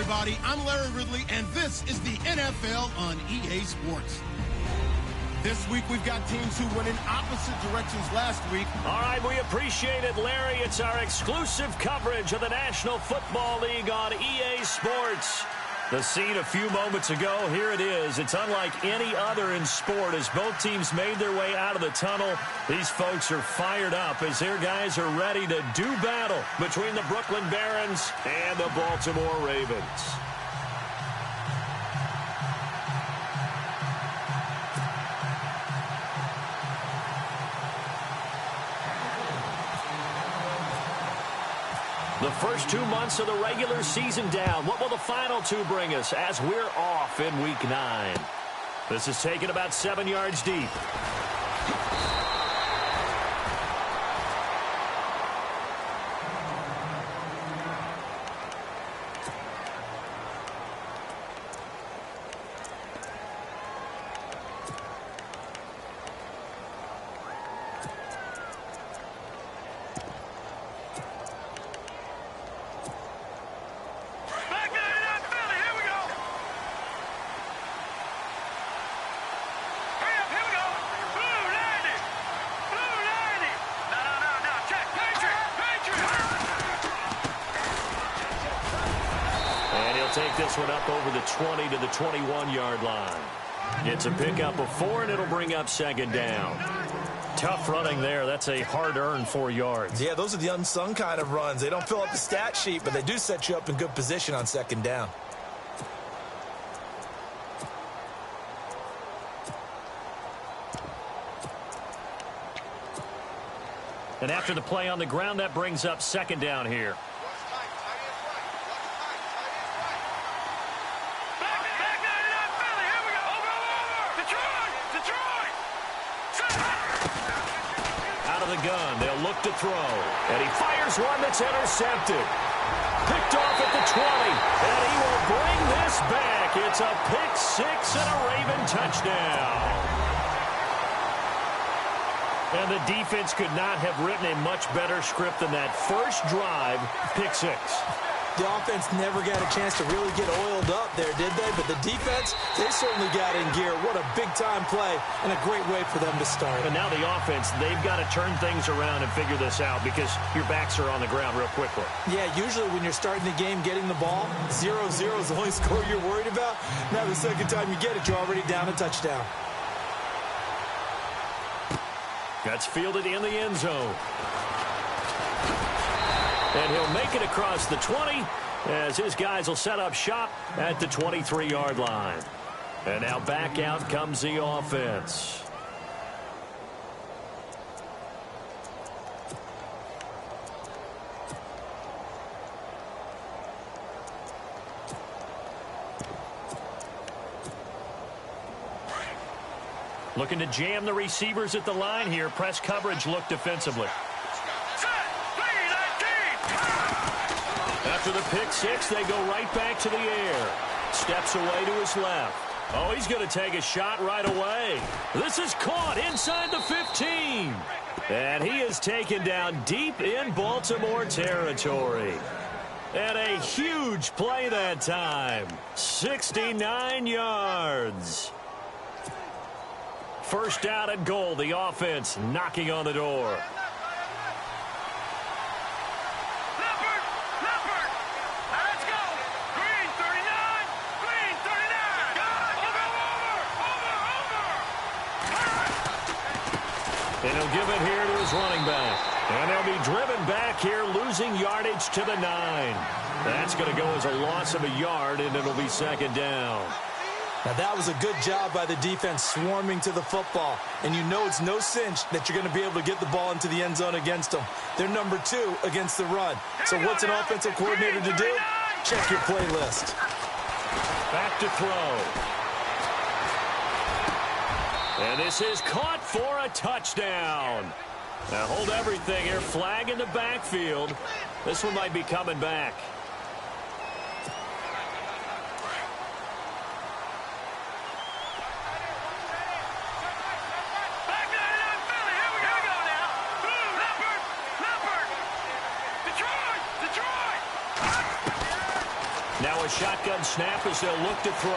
everybody. I'm Larry Ridley, and this is the NFL on EA Sports. This week, we've got teams who went in opposite directions last week. All right, we appreciate it, Larry. It's our exclusive coverage of the National Football League on EA Sports. The scene a few moments ago, here it is. It's unlike any other in sport as both teams made their way out of the tunnel. These folks are fired up as their guys are ready to do battle between the Brooklyn Barons and the Baltimore Ravens. The first 2 months of the regular season down. What will the final two bring us as we're off in Week 9? This is taken about 7 yards deep. Take this one up over the 20 to the 21-yard line. It's a pickup of 4, and it'll bring up second down. Tough running there. That's a hard-earned 4 yards. Yeah, those are the unsung kind of runs. They don't fill up the stat sheet, but they do set you up in good position on second down. And after the play on the ground, that brings up second down here. Gun. They'll look to throw. And he fires one that's intercepted. Picked off at the 20. And he will bring this back. It's a pick six and a Raven touchdown. And the defense could not have written a much better script than that. First drive, pick six. The offense never got a chance to really get oiled up there, did they? But the defense, they certainly got in gear. What a big-time play and a great way for them to start. And now the offense, they've got to turn things around and figure this out because your backs are on the ground real quickly. Yeah, usually when you're starting the game getting the ball, 0-0 is the only score you're worried about. Now the second time you get it, you're already down a touchdown. That's fielded in the end zone. And he'll make it across the 20 as his guys will set up shop at the 23-yard line. And now back out comes the offense. Looking to jam the receivers at the line here. Press coverage look defensively. After the pick six, they go right back to the air. Steps away to his left. Oh, he's going to take a shot right away. This is caught inside the 15. And he is taken down deep in Baltimore territory. And a huge play that time. 69 yards. First down and goal. The offense knocking on the door. And he'll give it here to his running back. And they'll be driven back here, losing yardage to the 9. That's going to go as a loss of a yard, and it'll be second down. Now, that was a good job by the defense swarming to the football. And you know it's no cinch that you're going to be able to get the ball into the end zone against them. They're number 2 against the run. So what's an offensive coordinator to do? Check your playlist. Back to throw. And this is caught for a touchdown. Now hold everything here. Flag in the backfield. This one might be coming back. Now a a shotgun snap as they'll look to throw.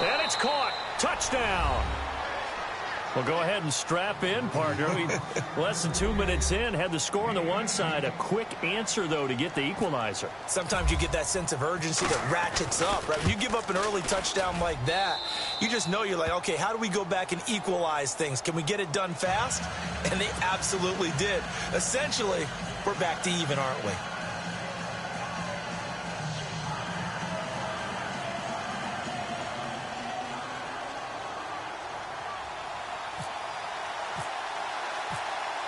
And it's caught. Touchdown. Well, go ahead and strap in, partner. Less than 2 minutes in, had the score on the one side. A quick answer, though, to get the equalizer. Sometimes you get that sense of urgency that ratchets up, right? When you give up an early touchdown like that, you just know you're like, okay, how do we go back and equalize things? Can we get it done fast? And they absolutely did. Essentially, we're back to even, aren't we?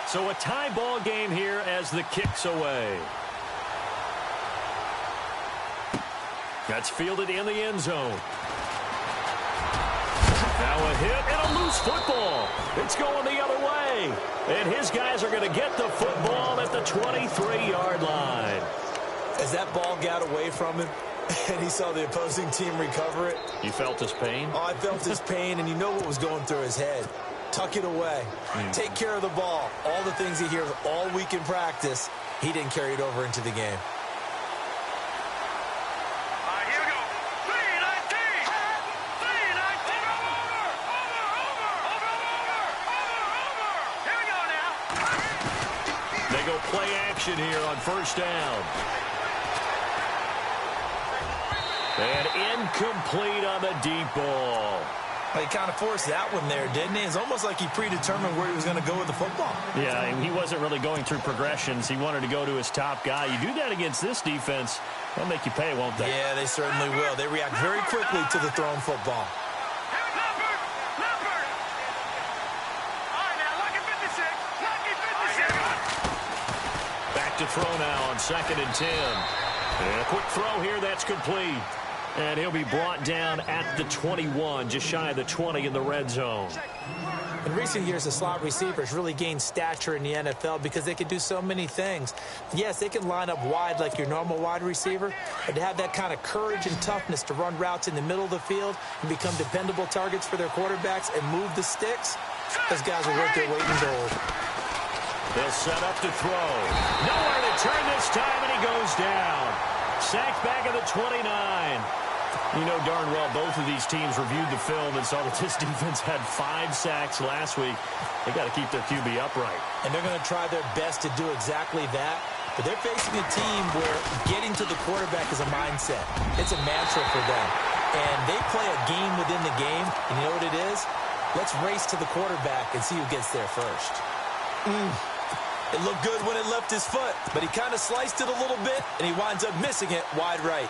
So a tie ball game here as the kick's away. That's fielded in the end zone. Now a hit and a loose football. It's going the other way. And his guys are going to get the football at the 23-yard line. As that ball got away from him and he saw the opposing team recover it. You felt his pain? Oh, I felt his pain, and you know what was going through his head. Tuck it away. Take care of the ball. All the things he hears all week in practice, he didn't carry it over into the game. All right, here we go. 3-19. 3-19. Over. Here we go now. They go play action here on first down. And incomplete on the deep ball. He kind of forced that one there, didn't he? It's almost like he predetermined where he was going to go with the football. Yeah, and he wasn't really going through progressions. He wanted to go to his top guy. You do that against this defense, they'll make you pay, won't they? Yeah, they certainly will. They react very quickly to the thrown football. Leopard. All right, now, lucky 56. Lucky 56. Back to throw now on 2nd and 10. And a quick throw here, that's complete. And he'll be brought down at the 21, just shy of the 20 in the red zone. In recent years, the slot receivers really gained stature in the NFL because they can do so many things. Yes, they can line up wide like your normal wide receiver, but to have that kind of courage and toughness to run routes in the middle of the field and become dependable targets for their quarterbacks and move the sticks, those guys are worth their weight in gold. They'll set up to throw. Nowhere to turn this time, and he goes down. Sacked back at the 29. You know darn well both of these teams reviewed the film and saw that this defense had 5 sacks last week. They got to keep their QB upright. And they're going to try their best to do exactly that. But they're facing a team where getting to the quarterback is a mindset. It's a mantra for them. And they play a game within the game. And you know what it is? Let's race to the quarterback and see who gets there first. It looked good when it left his foot, but he kind of sliced it a little bit, and he winds up missing it wide right.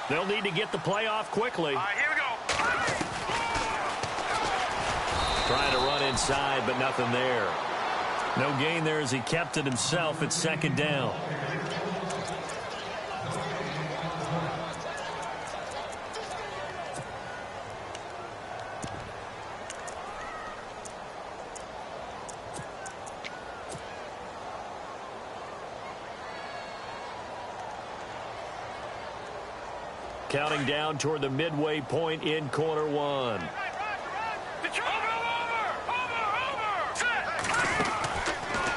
They'll need to get the play off quickly. All right, here we go. Trying to run inside, but nothing there. No gain there as he kept it himself at 2nd down. Counting down toward the midway point in quarter 1.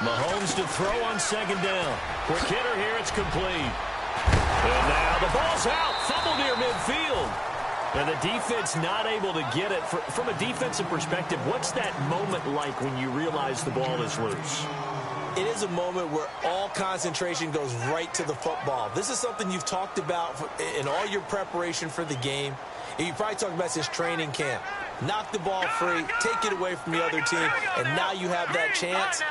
Mahomes to throw on 2nd down. Quick hitter here, it's complete. And now the ball's out, fumble near midfield. And the defense not able to get it. From a defensive perspective, what's that moment like when you realize the ball is loose? It is a moment where all concentration goes right to the football. This is something you've talked about in all your preparation for the game. And you probably talked about since training camp. Knock the ball free, take it away from the other team, and now you have that chance.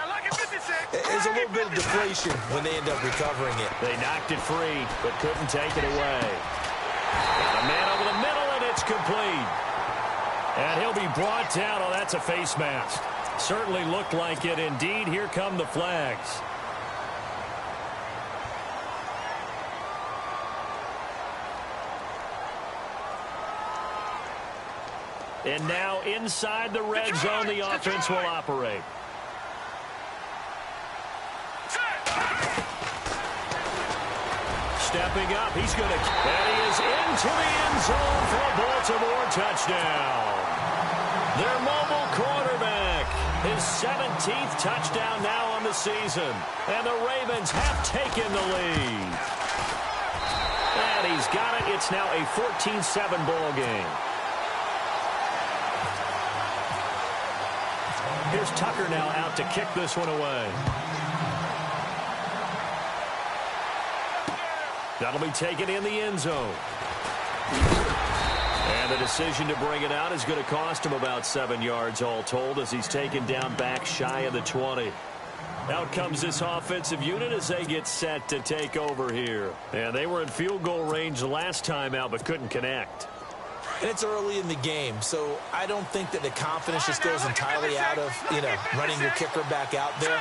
There's a little bit of deflation when they end up recovering it. They knocked it free, but couldn't take it away. Got a man over the middle, and it's complete. And he'll be brought down. Oh, that's a face mask. Certainly looked like it. Indeed, here come the flags. And now inside the red zone, the offense will operate. Stepping up, he's going to, and he is into the end zone for a Baltimore touchdown. Their mobile quarterback, his 17th touchdown now on the season. And the Ravens have taken the lead. And he's got it. It's now a 14-7 ball game. Here's Tucker now out to kick this one away. That'll be taken in the end zone. And the decision to bring it out is going to cost him about 7 yards all told as he's taken down back shy of the 20. Out comes this offensive unit as they get set to take over here. And they were in field goal range the last time out but couldn't connect. And it's early in the game, so I don't think that the confidence just goes entirely out of, running your kicker back out there.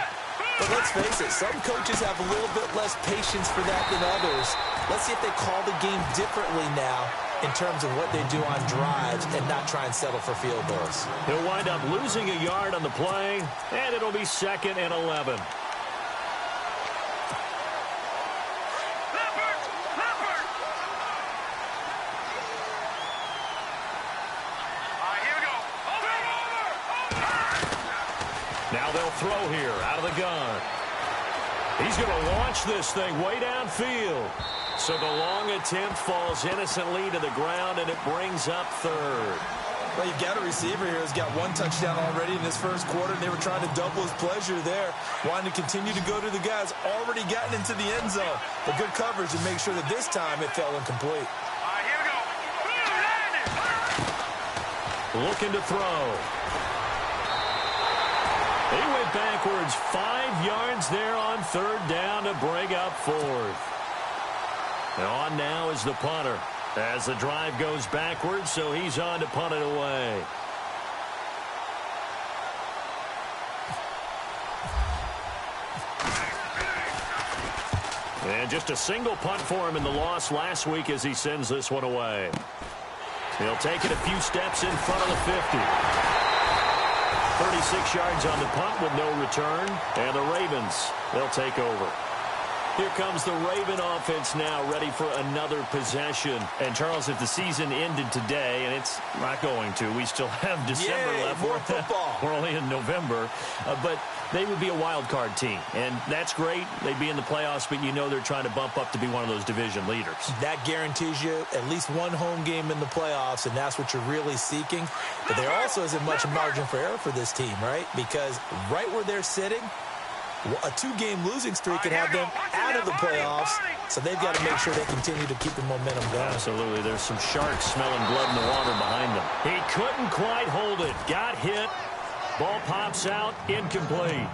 But let's face it, some coaches have a little bit less patience for that than others. Let's see if they call the game differently now in terms of what they do on drives and not try and settle for field goals. He'll wind up losing a yard on the play, and it'll be 2nd and 11. Now they'll throw here out of the gun. He's going to launch this thing way downfield. So the long attempt falls innocently to the ground, and it brings up 3rd. Well, you've got a receiver here who's got 1 touchdown already in this first quarter, and they were trying to double his pleasure there, wanting to continue to go to the guys already gotten into the end zone. But good coverage to make sure that this time it fell incomplete. Here we go. Looking to throw. He went backwards 5 yards there on 3rd down to bring up 4th. And on now is the punter as the drive goes backwards, so he's on to punt it away. And just a single punt for him in the loss last week as he sends this one away. He'll take it a few steps in front of the 50. 36 yards on the punt with no return. And the Ravens, they'll take over. Here comes the Raven offense now, ready for another possession. And, Charles, if the season ended today, and it's not going to, we still have December left. More football. We're only in November. But they would be a wild card team. And that's great. They'd be in the playoffs, but you know they're trying to bump up to be one of those division leaders. That guarantees you at least one home game in the playoffs, and that's what you're really seeking. But there also isn't much margin for error for this team, right? Because right where they're sitting, a 2-game losing streak can have them out of the playoffs, so they've got to make sure they continue to keep the momentum going. Absolutely. There's some sharks smelling blood in the water behind them. He couldn't quite hold it. Got hit. Ball pops out. Incomplete.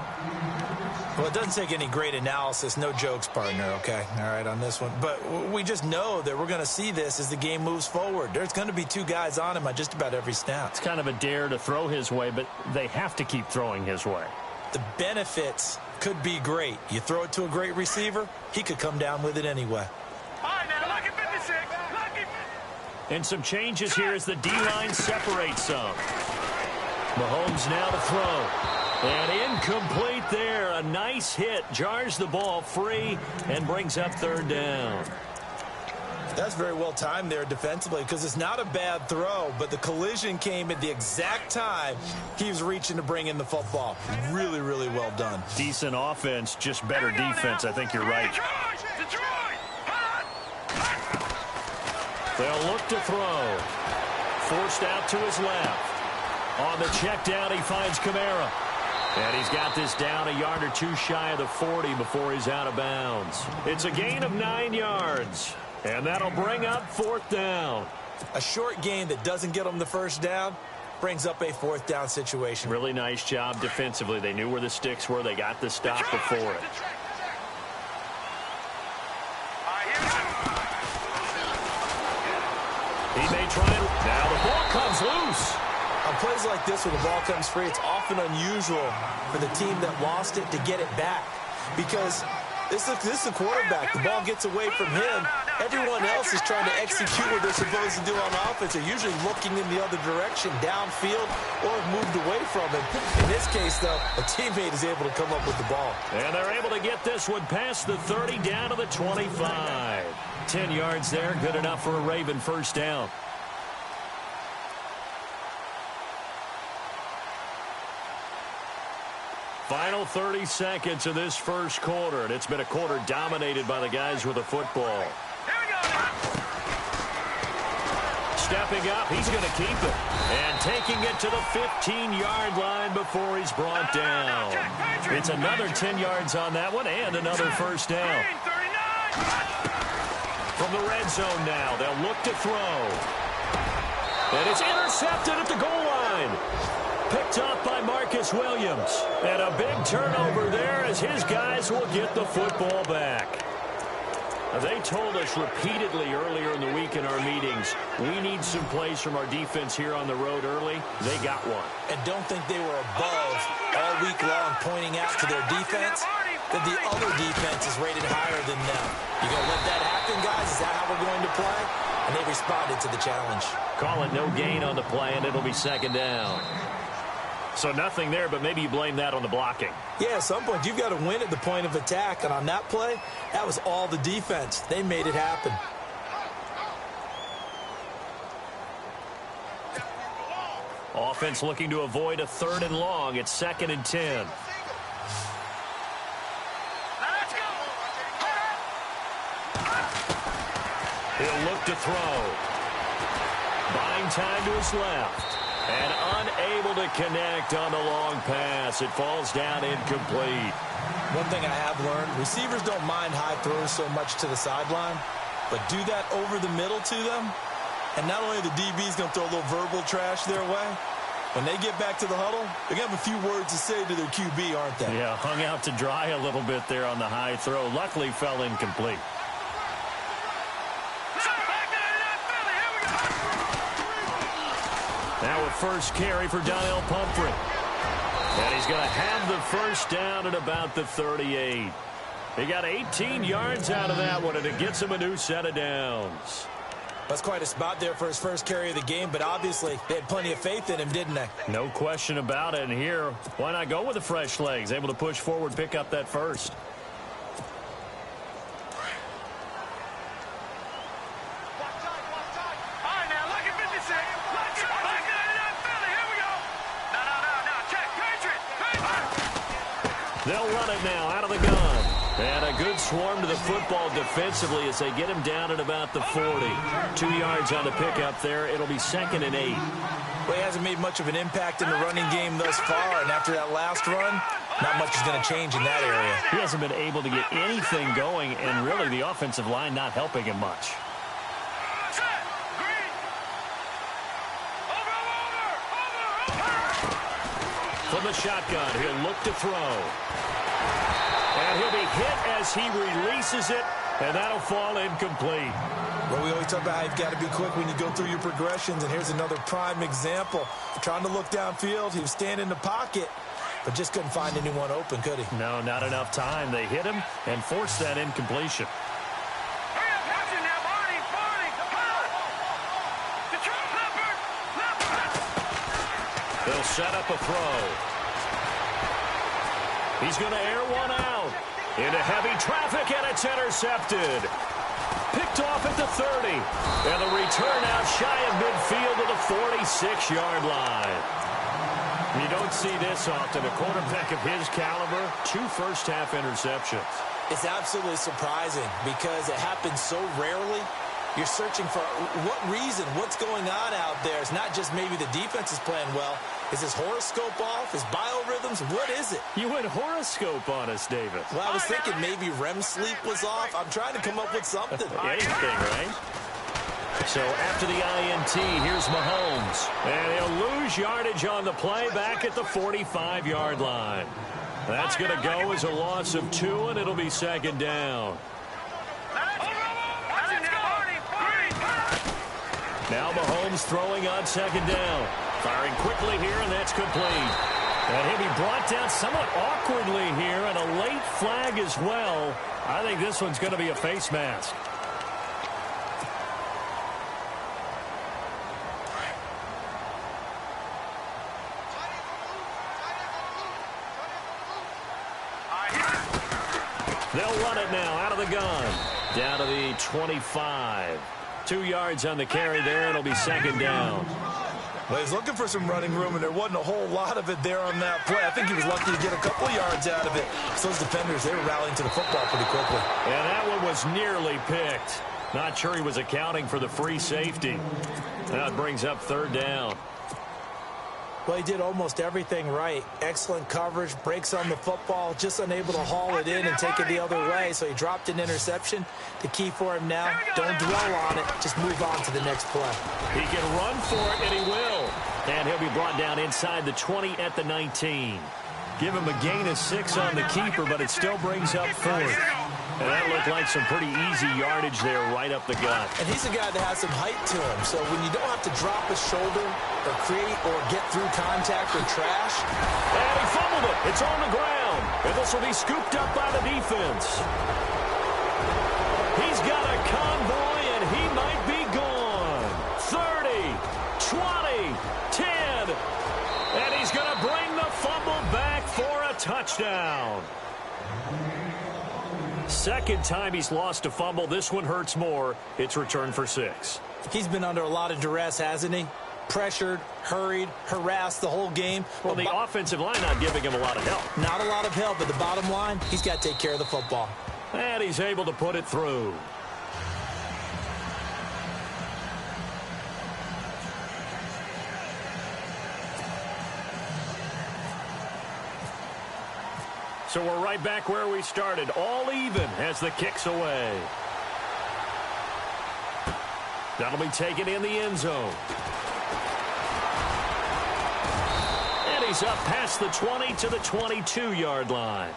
Well, it doesn't take any great analysis. No jokes, partner, okay? All right, on this one. But we just know that we're going to see this as the game moves forward. There's going to be 2 guys on him on just about every snap. It's kind of a dare to throw his way, but they have to keep throwing his way. The benefits could be great. You throw it to a great receiver, he could come down with it anyway. All right, now, lucky 56. Lucky. And some changes here as the D-line separates some. Mahomes now to throw. And incomplete there. A nice hit. Jars the ball free and brings up 3rd down. That's very well timed there defensively because it's not a bad throw, but the collision came at the exact time he was reaching to bring in the football. Really, really well done. Decent offense, just better defense. I think you're right. They'll look to throw. Forced out to his left. On the check down, he finds Kamara. And he's got this down a yard or 2 shy of the 40 before he's out of bounds. It's a gain of 9 yards. And that'll bring up 4th down. A short gain that doesn't get them the first down brings up a 4th down situation. Really nice job defensively. They knew where the sticks were. They got the stop before it. He may try it. Now the ball comes loose. On plays like this where the ball comes free, it's often unusual for the team that lost it to get it back because this is the quarterback. The ball gets away from him. Everyone else is trying to execute what they're supposed to do on offense. They're usually looking in the other direction, downfield, or have moved away from him. In this case, though, a teammate is able to come up with the ball. And they're able to get this one past the 30 down to the 25. 10 yards there, good enough for a Raven first down. Final 30 seconds of this first quarter, and it's been a quarter dominated by the guys with the football. Stepping up, he's going to keep it. And taking it to the 15-yard line before he's brought down. It's another 10 yards on that one and another first down. From the red zone now, they'll look to throw. And it's intercepted at the goal line. Picked up by Marcus Williams. And a big turnover there as his guys will get the football back. They told us repeatedly earlier in the week in our meetings, we need some plays from our defense here on the road early. They got one. And don't think they were above all week long pointing out to their defense that the other defense is rated higher than them. You going to let that happen, guys? Is that how we're going to play? And they responded to the challenge. Call it no gain on the play, and it'll be second down. So nothing there, but maybe you blame that on the blocking. Yeah, at some point, you've got to win at the point of attack. And on that play, that was all the defense. They made it happen. Offense looking to avoid a 3rd and long. It's 2nd and 10. He'll look to throw. Buying time to his left. And unable to connect on the long pass. It falls down incomplete. One thing I have learned, receivers don't mind high throws so much to the sideline, but do that over the middle to them, and not only are the DBs going to throw a little verbal trash their way, when they get back to the huddle, they're going to have a few words to say to their QB, aren't they? Yeah, hung out to dry a little bit there on the high throw. Luckily fell incomplete. Now a first carry for Donnell Pumphrey. And he's going to have the first down at about the 38. He got 18 yards out of that one, and it gets him a new set of downs. That's quite a spot there for his first carry of the game, but obviously they had plenty of faith in him, didn't they? No question about it. And here, why not go with the fresh legs? Able to push forward, pick up that first. They'll run it now out of the gun. And a good swarm to the football defensively as they get him down at about the 40. 2 yards on the pickup there. It'll be 2nd and 8. Well, he hasn't made much of an impact in the running game thus far, and after that last run, not much is going to change in that area. He hasn't been able to get anything going, and really the offensive line not helping him much. From the shotgun, he'll look to throw. And he'll be hit as he releases it, and that'll fall incomplete. Well, we always talk about how you've got to be quick when you go through your progressions, and here's another prime example. Trying to look downfield, he was standing in the pocket, but just couldn't find anyone open, could he? No, not enough time. They hit him and forced that incompletion. They'll set up a throw. He's going to air one out. Into heavy traffic, and it's intercepted. Picked off at the 30. And the return out shy of midfield to the 46-yard line. You don't see this often. A quarterback of his caliber, 2 first-half interceptions. It's absolutely surprising because it happens so rarely. You're searching for what reason, what's going on out there. It's not just maybe the defense is playing well. Is his horoscope off? His biorhythms? What is it? You went horoscope on us, David. Well, I was thinking maybe REM sleep was off. I'm trying to come up with something. Anything, right? So after the INT, here's Mahomes. And he'll lose yardage on the play back at the 45-yard line. That's going to go as a loss of 2, and it'll be 2nd down. Now Mahomes throwing on 2nd down. Firing quickly here, and that's complete. And he'll be brought down somewhat awkwardly here, and a late flag as well. I think this one's going to be a face mask. They'll run it now out of the gun. Down to the 25. 2 yards on the carry there. It'll be second down. Well, he's looking for some running room, and there wasn't a whole lot of it there on that play. I think he was lucky to get a couple of yards out of it. So those defenders, they were rallying to the football pretty quickly. And that one was nearly picked. Not sure he was accounting for the free safety. Now it brings up third down. Well, he did almost everything right. Excellent coverage, breaks on the football, just unable to haul it in and take it the other way. So he dropped an interception. The key for him now, don't dwell on it. Just move on to the next play. He can run for it, and he will. And he'll be brought down inside the 20 at the 19. Give him a gain of 6 on the keeper, but it still brings up fourth. And that looked like some pretty easy yardage there right up the gut. And he's a guy that has some height to him. So when you don't have to drop a shoulder or create or get through contact or trash. And he fumbled it. It's on the ground. And this will be scooped up by the defense. He's got a convoy, and he might be gone. 30, 20, 10. And he's going to bring the fumble back for a touchdown. Second time he's lost a fumble. This one hurts more. It's returned for 6. He's been under a lot of duress, hasn't he? Pressured, hurried, harassed the whole game. Well, the offensive line not giving him a lot of help. Not a lot of help, but the bottom line, he's got to take care of the football. And he's able to put it through. So we're right back where we started, all even as the kick's away. That'll be taken in the end zone. And he's up past the 20 to the 22-yard line.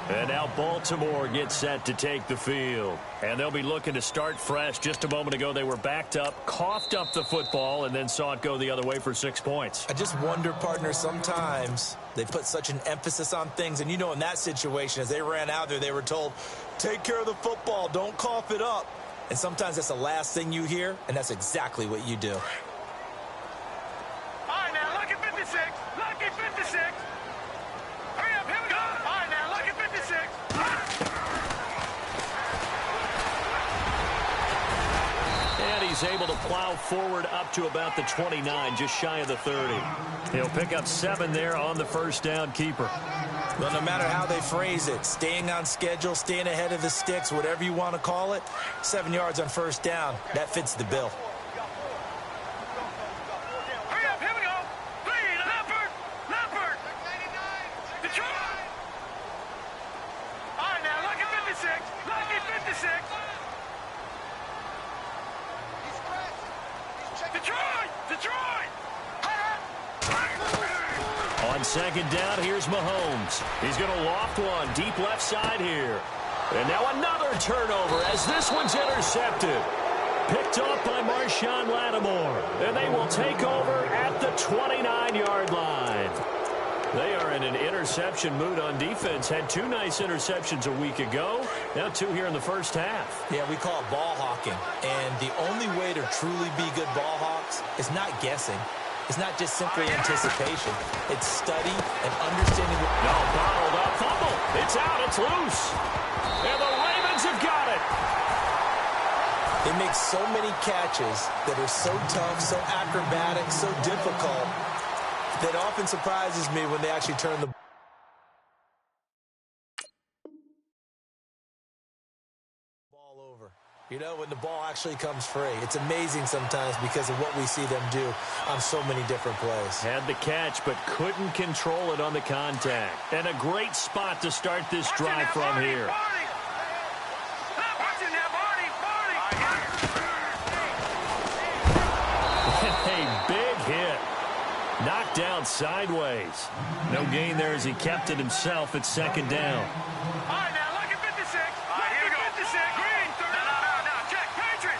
And now Baltimore gets set to take the field. And they'll be looking to start fresh. Just a moment ago, they were backed up, coughed up the football, and then saw it go the other way for 6 points. I just wonder, partner, sometimes they put such an emphasis on things. And, you know, in that situation, as they ran out there, they were told, take care of the football, don't cough it up. And sometimes that's the last thing you hear, and that's exactly what you do. All right, now, lucky 56. Lucky 56. Hurry up, here we go. All right, now, lucky 56. And he's able to plow forward up to about the 29, just shy of the 30. He'll pick up 7 there on the first down keeper. Well, no matter how they phrase it, staying on schedule, staying ahead of the sticks, whatever you want to call it, 7 yards on first down, that fits the bill. Hurry up, here we go. 3, Leopard. Leopard. Detroit. All right, now, lucky 56. Lucky 56. Detroit. Detroit. On second down, here's Mahomes. He's going to loft one deep left side here. And now another turnover as this one's intercepted. Picked off by Marshawn Lattimore. And they will take over at the 29-yard line. They are in an interception mood on defense. Had 2 nice interceptions a week ago. Now 2 here in the first half. Yeah, we call it ball hawking. And the only way to truly be good ball hawks is not guessing. It's not just simply anticipation. It's study and understanding. No, bottled up fumble. It's out. It's loose. And the Ravens have got it. They make so many catches that are so tough, so acrobatic, so difficult, that often surprises me when they actually turn the ball over. You know, when the ball actually comes free. It's amazing sometimes because of what we see them do on so many different plays. Had the catch, but couldn't control it on the contact. And a great spot to start this drive from here. A big hit. Knocked down sideways. No gain there as he kept it himself at second down. All right, now, lucky 56. All right, here we go. 56. Green. No, check. Patriot.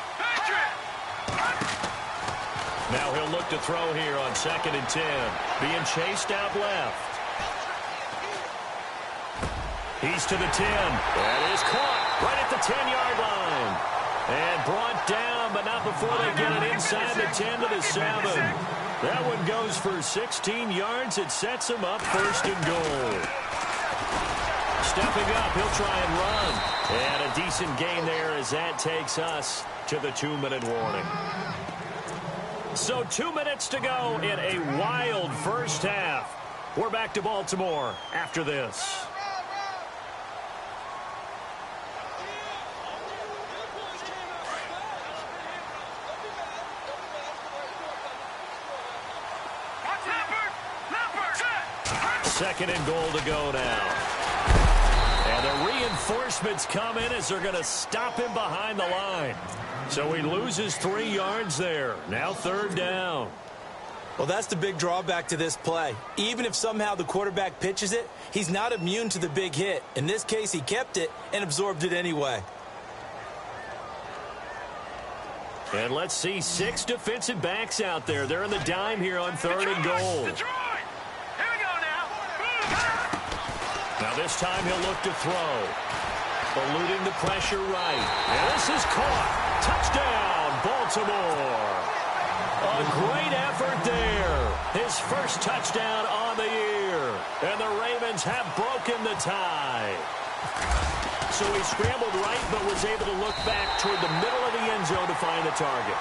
Now he'll look look to throw here on 2nd and 10. Being chased out left. He's to the 10. That is caught right at the 10-yard line. And brought down, but not before they get it inside the 10 to the 7. That one goes for 16 yards. It sets him up 1st and goal. Stepping up, he'll try and run. And a decent gain there as that takes us to the 2-minute warning. So 2 minutes to go in a wild first half. We're back to Baltimore after this. Second and goal to go now. And the reinforcements come in as they're going to stop him behind the line. So he loses 3 yards there. Now 3rd down. Well, that's the big drawback to this play. Even if somehow the quarterback pitches it, he's not immune to the big hit. In this case, he kept it and absorbed it anyway. And let's see 6 defensive backs out there. They're in the dime here on 3rd and goal. Now this time he'll look to throw. Eluding the pressure right. And this is caught. Touchdown, Baltimore. A great effort there. His first touchdown on the year. And the Ravens have broken the tie. So he scrambled right, but was able to look back toward the middle of the end zone to find the target.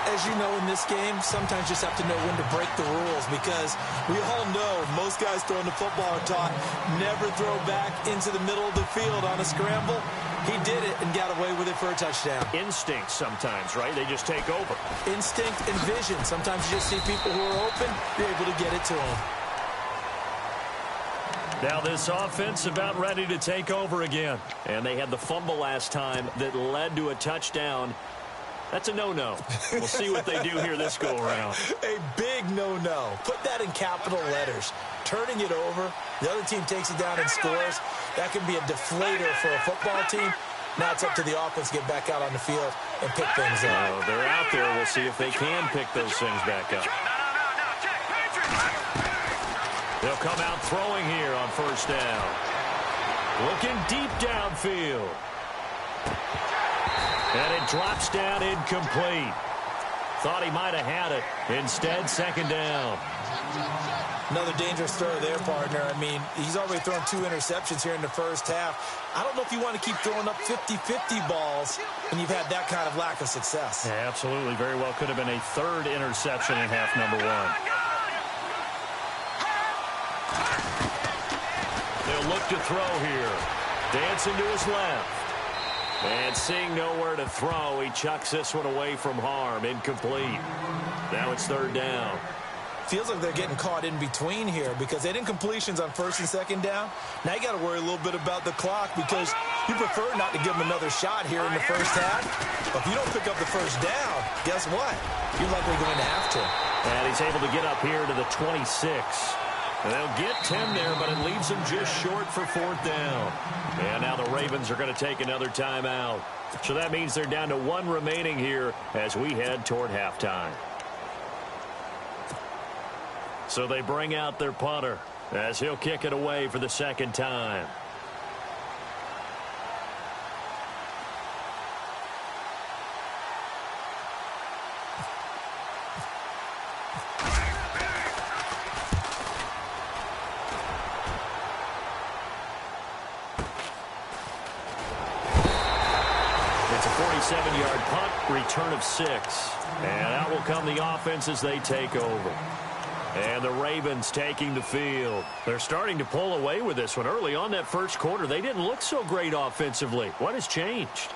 As you know, in this game, sometimes you just have to know when to break the rules because we all know most guys throwing the football are taught never throw back into the middle of the field on a scramble. He did it and got away with it for a touchdown. Instinct sometimes, right? They just take over. Instinct and vision. Sometimes you just see people who are open, you're able to get it to them. Now this offense about ready to take over again. And they had the fumble last time that led to a touchdown. That's a no-no. We'll see what they do here this go-around. A big no-no. Put that in capital letters. Turning it over, the other team takes it down and scores. That can be a deflator for a football team. Now it's up to the offense to get back out on the field and pick things up. They're out there. We'll see if they can pick those things back up. They'll come out throwing here on 1st down. Looking deep downfield. And it drops down incomplete. Thought he might have had it. Instead, 2nd down. Another dangerous throw there, partner. I mean, he's already thrown 2 interceptions here in the first half. I don't know if you want to keep throwing up 50-50 balls when you've had that kind of lack of success. Yeah, absolutely. Very well could have been a 3rd interception in half number 1. They'll look to throw here. Dancing to his left. And seeing nowhere to throw, he chucks this one away from harm. Incomplete. Now it's 3rd down. Feels like they're getting caught in between here because they did incompletions on 1st and 2nd down. Now you got to worry a little bit about the clock because you prefer not to give them another shot here in the first half. But if you don't pick up the 1st down, guess what? You're likely going to have to. And he's able to get up here to the 26. They'll get 10 there, but it leaves them just short for 4th down. And now the Ravens are going to take another timeout. So that means they're down to 1 remaining here as we head toward halftime. So they bring out their punter as he'll kick it away for the 2nd time. It's a 47-yard punt, return of 6. And out will come the offense as they take over. And the Ravens taking the field. They're starting to pull away with this one. Early on that first quarter, they didn't look so great offensively. What has changed?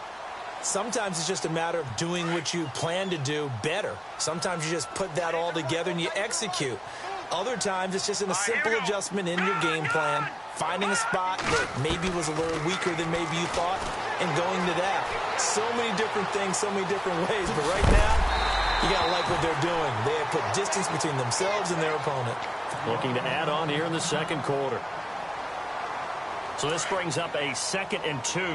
Sometimes it's just a matter of doing what you plan to do better. Sometimes you just put that all together and you execute. Other times it's just a simple adjustment in your game plan, finding a spot that maybe was a little weaker than maybe you thought, and going to that. So many different things, so many different ways. But right now, you got to like what they're doing. They have put distance between themselves and their opponent. Looking to add on here in the second quarter. So this brings up a 2nd and 2. All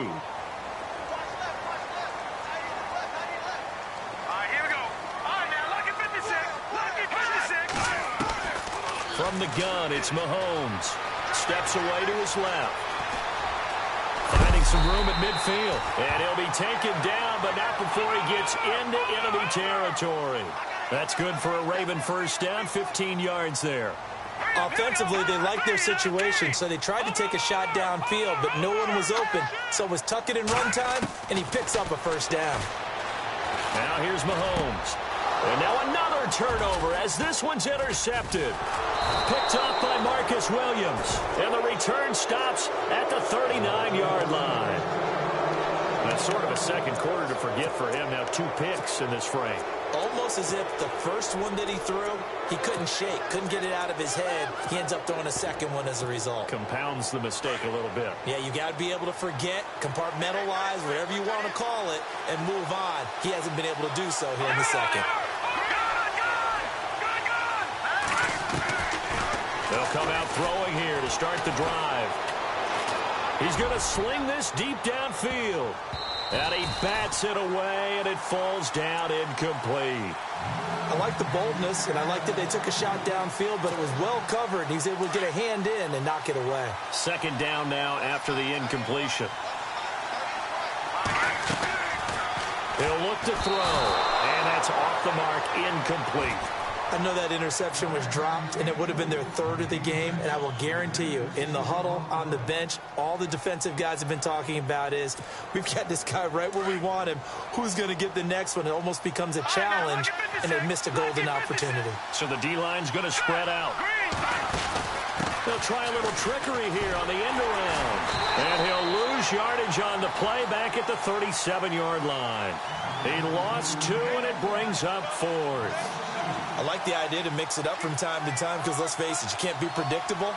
right, here we go. All right, now, lucky 56. Lucky 56. From the gun, it's Mahomes. Steps away to his left. Finding some room at midfield. And he'll be taken down, but not before he gets into enemy territory. That's good for a Raven first down, 15 yards there. Offensively, they liked their situation, so they tried to take a shot downfield, but no one was open. So it was tuck it and run time, and he picks up a first down. Now here's Mahomes. And now another turnover as this one's intercepted. Picked off by Marcus Williams. And the return stops at the 39-yard line. That's sort of a second quarter to forget for him. Now 2 picks in this frame. Almost as if the first one that he threw, he couldn't shake, couldn't get it out of his head. He ends up throwing a second one as a result. Compounds the mistake a little bit. Yeah, you got to be able to forget, compartmentalize, whatever you want to call it, and move on. He hasn't been able to do so here in the second. They'll come out throwing here to start the drive. He's going to sling this deep downfield. And he bats it away, and it falls down incomplete. I like the boldness, and I like that they took a shot downfield, but it was well covered. He's able to get a hand in and knock it away. Second down now after the incompletion. He'll look to throw, and that's off the mark, incomplete. I know that interception was dropped, and it would have been their third of the game, and I will guarantee you, in the huddle, on the bench, all the defensive guys have been talking about is, we've got this guy right where we want him. Who's going to get the next one? It almost becomes a challenge, and they missed a golden opportunity. So the D-line's going to spread out. They'll try a little trickery here on the end around. And he'll lose yardage on the play back at the 37-yard line. He lost 2, and it brings up 4th. I like the idea to mix it up from time to time because, let's face it, you can't be predictable.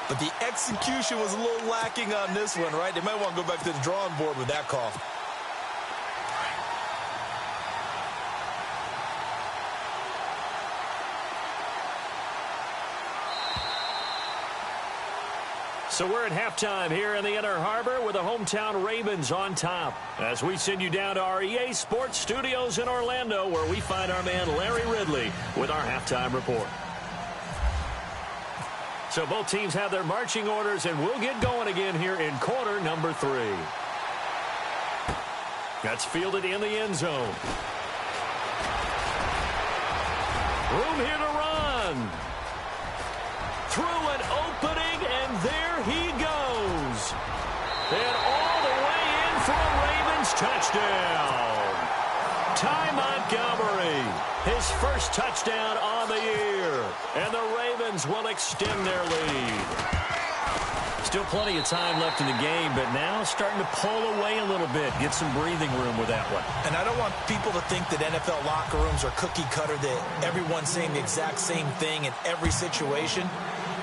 But the execution was a little lacking on this one, right? They might want to go back to the drawing board with that call. So we're at halftime here in the Inner Harbor with the hometown Ravens on top. As we send you down to our EA Sports Studios in Orlando, where we find our man Larry Ridley with our halftime report. So both teams have their marching orders, and we'll get going again here in quarter number 3. That's fielded in the end zone. Room here to run. Through an opening, and there he goes. And all the way in for a Ravens touchdown. Ty Montgomery, his first touchdown on the year. And the Ravens will extend their lead. Still plenty of time left in the game, but now starting to pull away a little bit. Get some breathing room with that one. And I don't want people to think that NFL locker rooms are cookie cutter, that everyone's saying the exact same thing in every situation.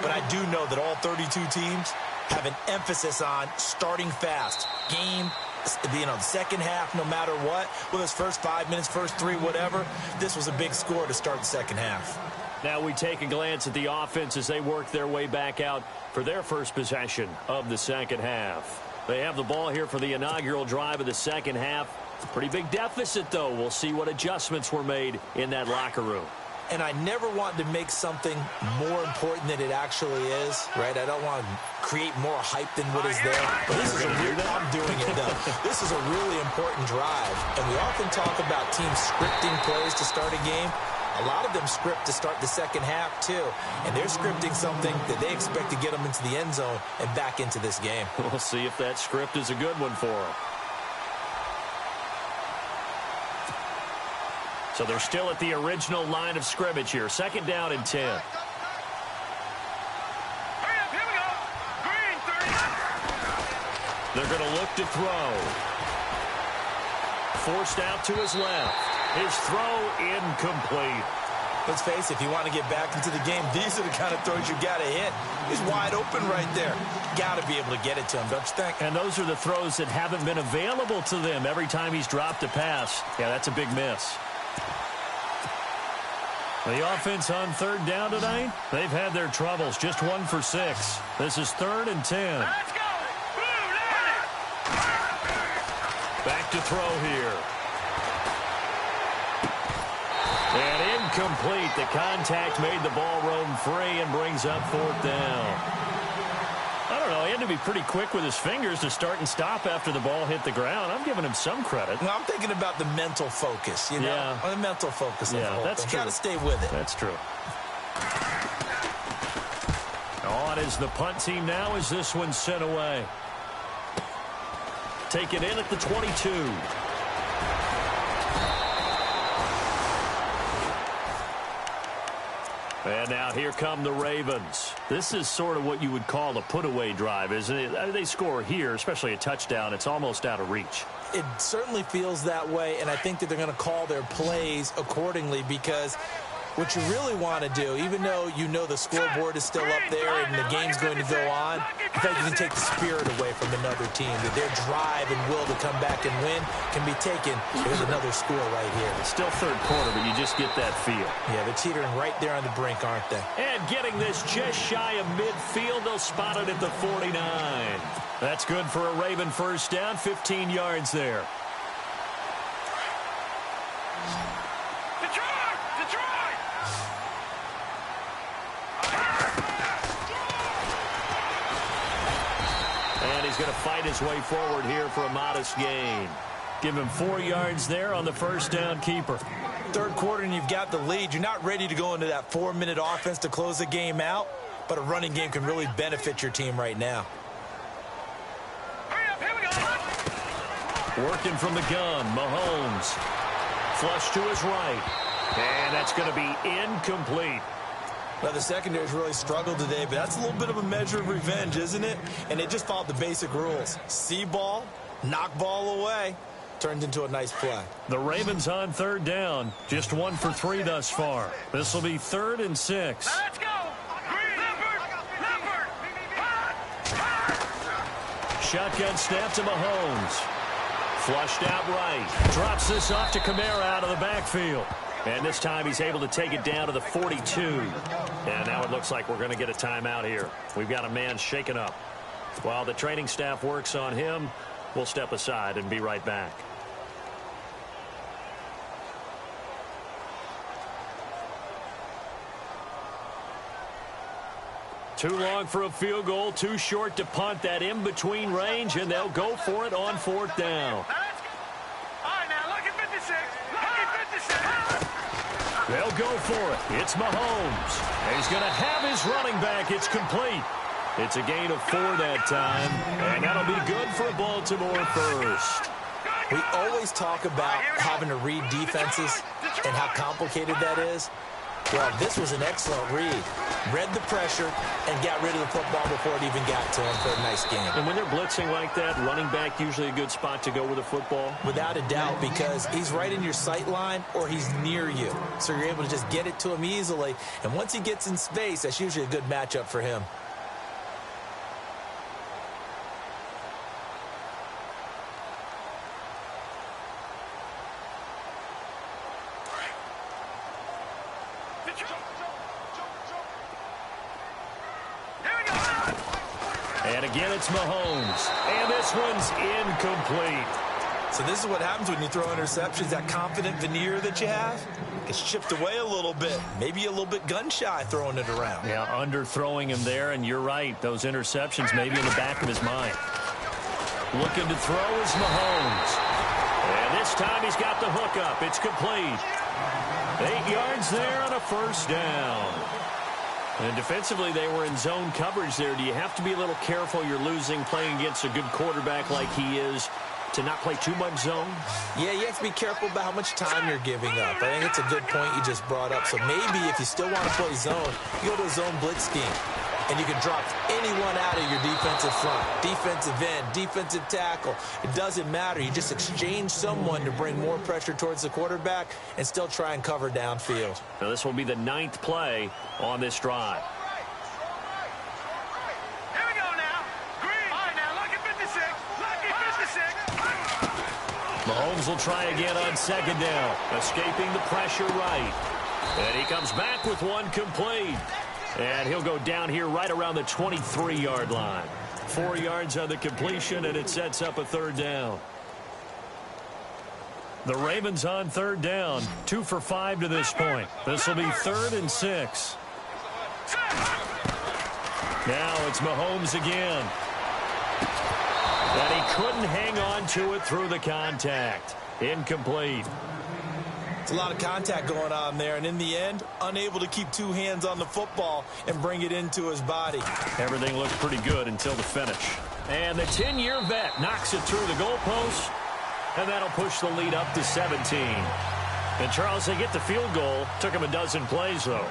But I do know that all 32 teams have an emphasis on starting fast. Game, the second half, no matter what, whether it's first 5 minutes, first 3, whatever, this was a big score to start the second half. Now we take a glance at the offense as they work their way back out for their first possession of the second half. They have the ball here for the inaugural drive of the second half. Pretty big deficit, though. We'll see what adjustments were made in that locker room. And I never want to make something more important than it actually is, right? I don't want to create more hype than what is there. But this is I'm doing it, though. This is a really important drive. And we often talk about teams scripting plays to start a game. A lot of them script to start the second half, too. And they're scripting something that they expect to get them into the end zone and back into this game. We'll see if that script is a good one for them. So they're still at the original line of scrimmage here. Second down and 10. Hurry up, here we go. Green, 30. They're going to look to throw. Forced out to his left. His throw incomplete. Let's face it, if you want to get back into the game, these are the kind of throws you got to hit. He's wide open right there. Got to be able to get it to him, don't you think? And those are the throws that haven't been available to them every time he's dropped a pass. Yeah, that's a big miss. The offense on third down tonight, they've had their troubles. Just 1 for 6. This is 3rd and 10. Let's go. Blue, Back to throw here. And incomplete. The contact made the ball roam free and brings up 4th down. I don't know. He had to be pretty quick with his fingers to start and stop after the ball hit the ground. I'm giving him some credit. Well, I'm thinking about the mental focus, you know? Yeah. The mental focus. Yeah, that's true. Got to stay with it. That's true. On is the punt team now as this one's sent away. Take it in at the 22. And now here come the Ravens. This is sort of what you would call a put-away drive, isn't it? They score here, especially a touchdown. It's almost out of reach. It certainly feels that way, and I think that they're going to call their plays accordingly because what you really want to do, even though you know the scoreboard is still up there and the game's going to go on, in fact, you can take the spirit away from another team. That their drive and will to come back and win can be taken with another score right here. It's still third quarter, but you just get that feel. Yeah, they're teetering right there on the brink, aren't they? And getting this just shy of midfield, they'll spot it at the 49. That's good for a Raven first down, 15 yards there. He's going to fight his way forward here for a modest gain. Give him 4 yards there on the first down keeper. Third quarter and you've got the lead. You're not ready to go into that 4-minute offense to close the game out, but a running game can really benefit your team right now. Working from the gun, Mahomes. Flush to his right. And that's going to be incomplete. Well, the secondary's really struggled today, but that's a little bit of a measure of revenge, isn't it? And they just followed the basic rules. See ball, knock ball away. Turned into a nice play. The Ravens on third down. Just 1 for 3 thus far. This will be 3rd and 6. Let's go. Leopard. Shotgun snap to Mahomes. Flushed out right. Drops this off to Kamara out of the backfield. And this time he's able to take it down to the 42. And now it looks like we're going to get a timeout here. We've got a man shaken up. While the training staff works on him, we'll step aside and be right back. Too long for a field goal, too short to punt. That in-between range, and they'll go for it on 4th down. All right, now, lucky 56. Lucky 56. They'll go for it. It's Mahomes. He's going to have his running back. It's complete. It's a gain of 4 that time, and that'll be good for Baltimore first. We always talk about having to read defenses and how complicated that is. Well, this was an excellent read. Read the pressure and got rid of the football before it even got to him for a nice game. And when they're blitzing like that, running back usually a good spot to go with the football? Without a doubt, because he's right in your sight line or he's near you. So you're able to just get it to him easily. And once he gets in space, that's usually a good matchup for him. And again, it's Mahomes. And this one's incomplete. So this is what happens when you throw interceptions. That confident veneer that you have gets chipped away a little bit. Maybe a little bit gun-shy throwing it around. Yeah, underthrowing him there, and you're right. Those interceptions maybe in the back of his mind. Looking to throw is Mahomes. And this time he's got the hook up. It's complete. 8 yards there on a first down. And defensively, they were in zone coverage there. Do you have to be a little careful? You're losing playing against a good quarterback like he is to not play too much zone? Yeah, you have to be careful about how much time you're giving up. I think it's a good point you just brought up. So maybe if you still want to play zone, you go to a zone blitz scheme. And you can drop anyone out of your defensive front, defensive end, defensive tackle. It doesn't matter. You just exchange someone to bring more pressure towards the quarterback and still try and cover downfield. Now this will be the 9th play on this drive. Here we go now. Green. All right, now, lucky 56. Lucky 56. Mahomes will try again on 2nd down, escaping the pressure right. And he comes back with one complete. And he'll go down here right around the 23-yard line. 4 yards on the completion, and it sets up a 3rd down. The Ravens on third down. 2 for 5 to this point. This will be 3rd and 6. Now it's Mahomes again. And he couldn't hang on to it through the contact. Incomplete. It's a lot of contact going on there, and in the end, unable to keep 2 hands on the football and bring it into his body. Everything looked pretty good until the finish. And the 10-year vet knocks it through the goalpost, and that'll push the lead up to 17. And, Charles, they get the field goal. Took him a dozen plays, though.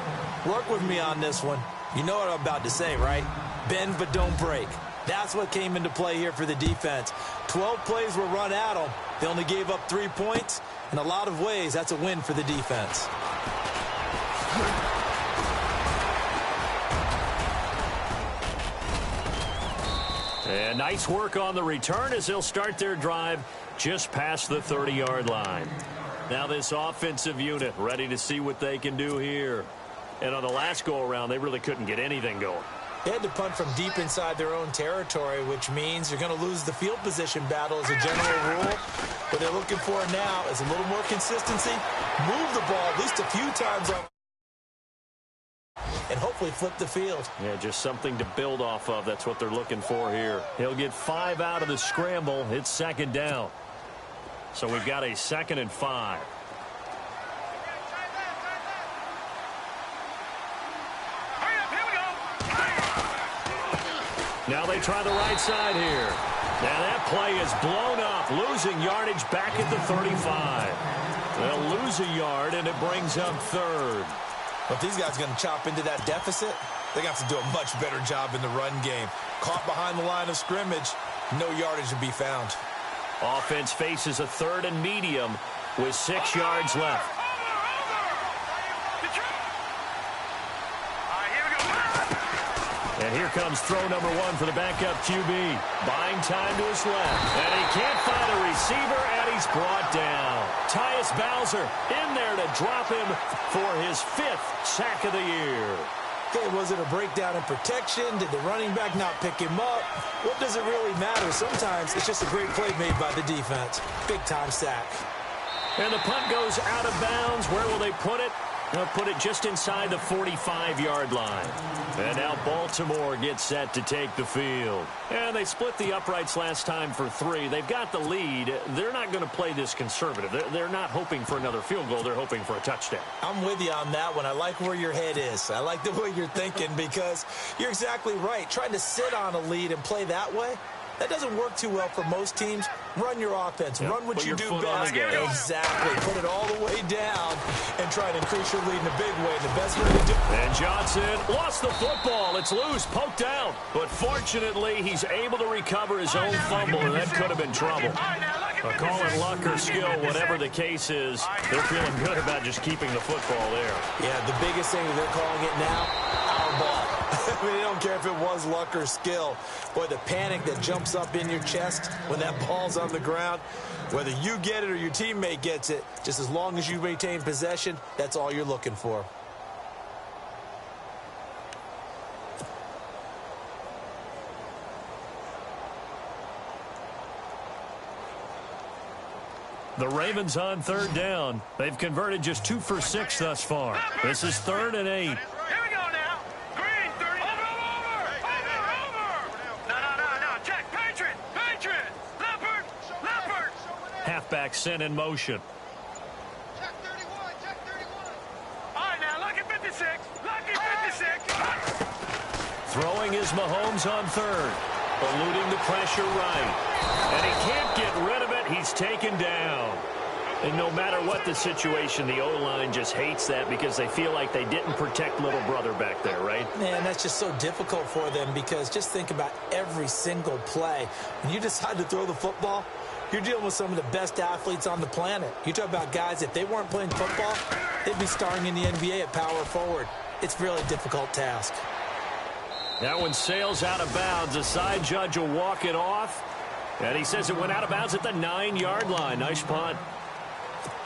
Work with me on this one. You know what I'm about to say, right? Bend but don't break. That's what came into play here for the defense. 12 plays were run at them. They only gave up 3 points. In a lot of ways, that's a win for the defense. And nice work on the return as they'll start their drive just past the 30-yard line. Now this offensive unit ready to see what they can do here. And on the last go-around, they really couldn't get anything going. They had to punt from deep inside their own territory, which means you're going to lose the field position battle as a general rule. What they're looking for now is a little more consistency, move the ball at least a few times on, and hopefully flip the field. Yeah, just something to build off of. That's what they're looking for here. He'll get 5 out of the scramble. It's 2nd down. So we've got a 2nd and 5. Now they try the right side here. Now that play is blown up, losing yardage back at the 35. They'll lose a yard, and it brings up 3rd. If these guys are going to chop into that deficit, they got to do a much better job in the run game. Caught behind the line of scrimmage, no yardage to be found. Offense faces a 3rd and medium with 6 yards left. And here comes throw number 1 for the backup QB. Buying time to his left. And he can't find a receiver, and he's brought down. Tyus Bowser in there to drop him for his 5th sack of the year. Okay, was it a breakdown in protection? Did the running back not pick him up? What does it really matter? Sometimes it's just a great play made by the defense. Big-time sack. And the punt goes out of bounds. Where will they put it? They'll put it just inside the 45-yard line. And now Baltimore gets set to take the field. And they split the uprights last time for 3. They've got the lead. They're not going to play this conservative. They're not hoping for another field goal. They're hoping for a touchdown. I'm with you on that one. I like where your head is. I like the way you're thinking because you're exactly right. Trying to sit on a lead and play that way, that doesn't work too well for most teams. Run your offense. Yep. Run what you do best. Exactly. Put it all the way down and try to increase your lead in a big way. The best way to do it. And Johnson lost the football. It's loose, poked out. But fortunately, he's able to recover his own fumble, and that could have been trouble. A call it luck or skill, whatever the case is, they're feeling good about just keeping the football there. Yeah, the biggest thing that they're calling it now, our ball. I mean, they don't care if it was luck or skill. Boy, the panic that jumps up in your chest when that ball's on the ground, whether you get it or your teammate gets it, just as long as you maintain possession, that's all you're looking for. The Ravens on 3rd down. They've converted just 2 for 6 thus far. This is 3rd and 8. Halfback sent in motion. Check 31, check 31. All right, now, lucky 56. Lucky 56. Throwing is Mahomes on 3rd. Eluding the pressure right. And he can't get rid of it. He's taken down. And no matter what the situation, the O-line just hates that because they feel like they didn't protect little brother back there, right? Man, that's just so difficult for them because just think about every single play. When you decide to throw the football, you're dealing with some of the best athletes on the planet. You talk about guys, if they weren't playing football, they'd be starring in the NBA at power forward. It's a really difficult task. That one sails out of bounds. The side judge will walk it off. And he says it went out of bounds at the 9-yard line. Nice punt.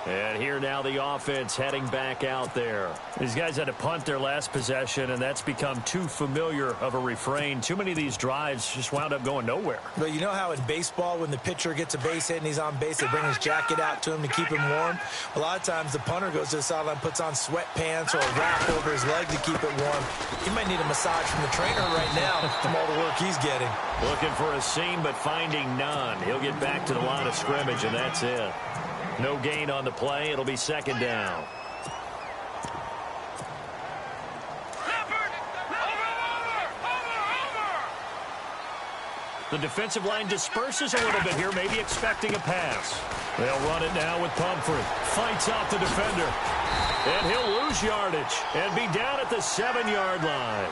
And here now the offense heading back out there. These guys had to punt their last possession, and that's become too familiar of a refrain. Too many of these drives just wound up going nowhere. But you know how in baseball, when the pitcher gets a base hit and he's on base, they bring his jacket out to him to keep him warm? A lot of times the punter goes to the sideline, puts on sweatpants or a wrap over his leg to keep it warm. He might need a massage from the trainer right now from all the work he's getting. Looking for a seam, but finding none. He'll get back to the line of scrimmage, and that's it. No gain on the play. It'll be second down. The defensive line disperses a little bit here, maybe expecting a pass. They'll run it now with Pumphrey. Fights out the defender. And he'll lose yardage and be down at the 7-yard line.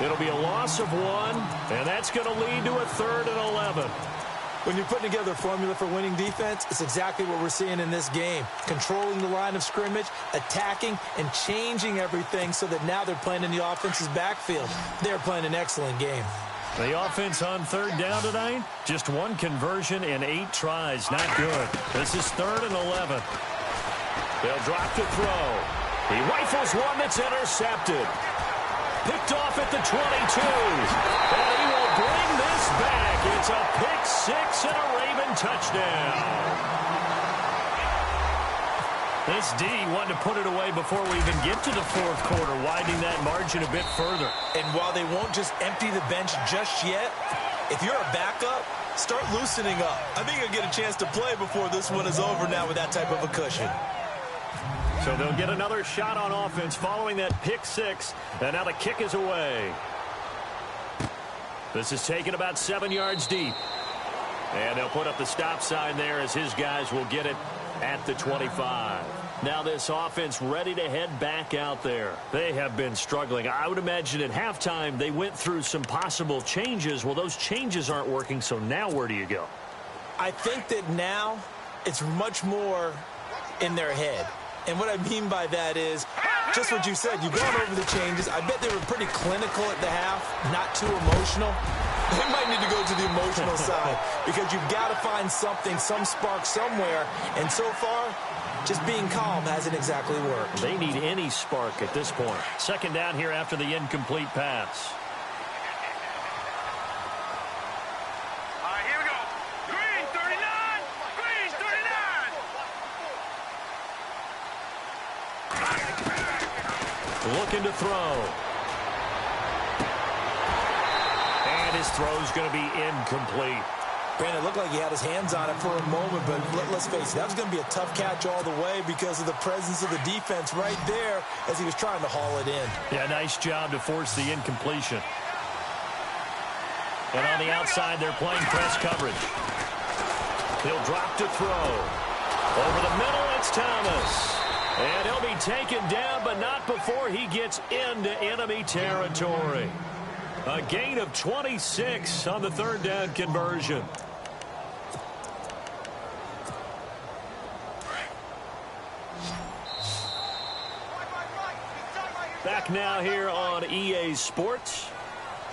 It'll be a loss of 1, and that's going to lead to a 3rd and 11. When you're putting together a formula for winning defense, it's exactly what we're seeing in this game. Controlling the line of scrimmage, attacking, and changing everything so that now they're playing in the offense's backfield. They're playing an excellent game. The offense on 3rd down tonight, just 1 conversion in 8 tries. Not good. This is 3rd and 11. They'll drop to throw. He rifles one that's intercepted. Picked off at the 22. And he will bring this back. It's a pick 6 and a Raven touchdown. This D wanted to put it away before we even get to the 4th quarter, widening that margin a bit further. And while they won't just empty the bench just yet, if you're a backup, start loosening up. I think you'll get a chance to play before this one is over now with that type of a cushion. So they'll get another shot on offense following that pick 6, and now the kick is away. This is taken about 7 yards deep. And they'll put up the stop sign there as his guys will get it at the 25. Now this offense ready to head back out there. They have been struggling. I would imagine at halftime they went through some possible changes. Well, those changes aren't working, so now where do you go? I think that now it's much more in their head. And what I mean by that is just what you said. You've gone over the changes. I bet they were pretty clinical at the half, not too emotional. They might need to go to the emotional side because you've got to find something, some spark somewhere. And so far, just being calm hasn't exactly worked. They need any spark at this point. Second down here after the incomplete pass. All right, here we go. Green 39. Green 39. Looking to throw. And his throw's going to be incomplete. Brandon, it looked like he had his hands on it for a moment, but let's face it, that was going to be a tough catch all the way because of the presence of the defense right there as he was trying to haul it in. Yeah, nice job to force the incompletion. And on the outside, they're playing press coverage. He'll drop to throw. Over the middle, it's Thomas. And he'll be taken down, but not before he gets into enemy territory. A gain of 26 on the 3rd down conversion. Back now here on EA Sports.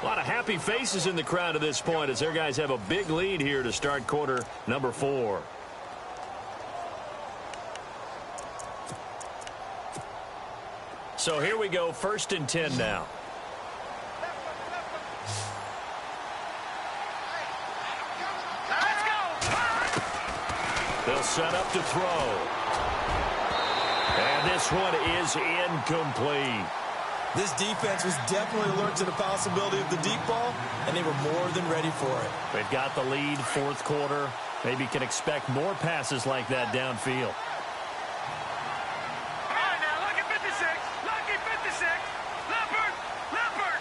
A lot of happy faces in the crowd at this point as their guys have a big lead here to start quarter number 4. So here we go, 1st and 10 now. They'll set up to throw. And this one is incomplete. This defense was definitely alert to the possibility of the deep ball, and they were more than ready for it. They've got the lead, 4th quarter. Maybe can expect more passes like that downfield. All right, now, lucky 56. Lucky 56. Leopard. Leopard.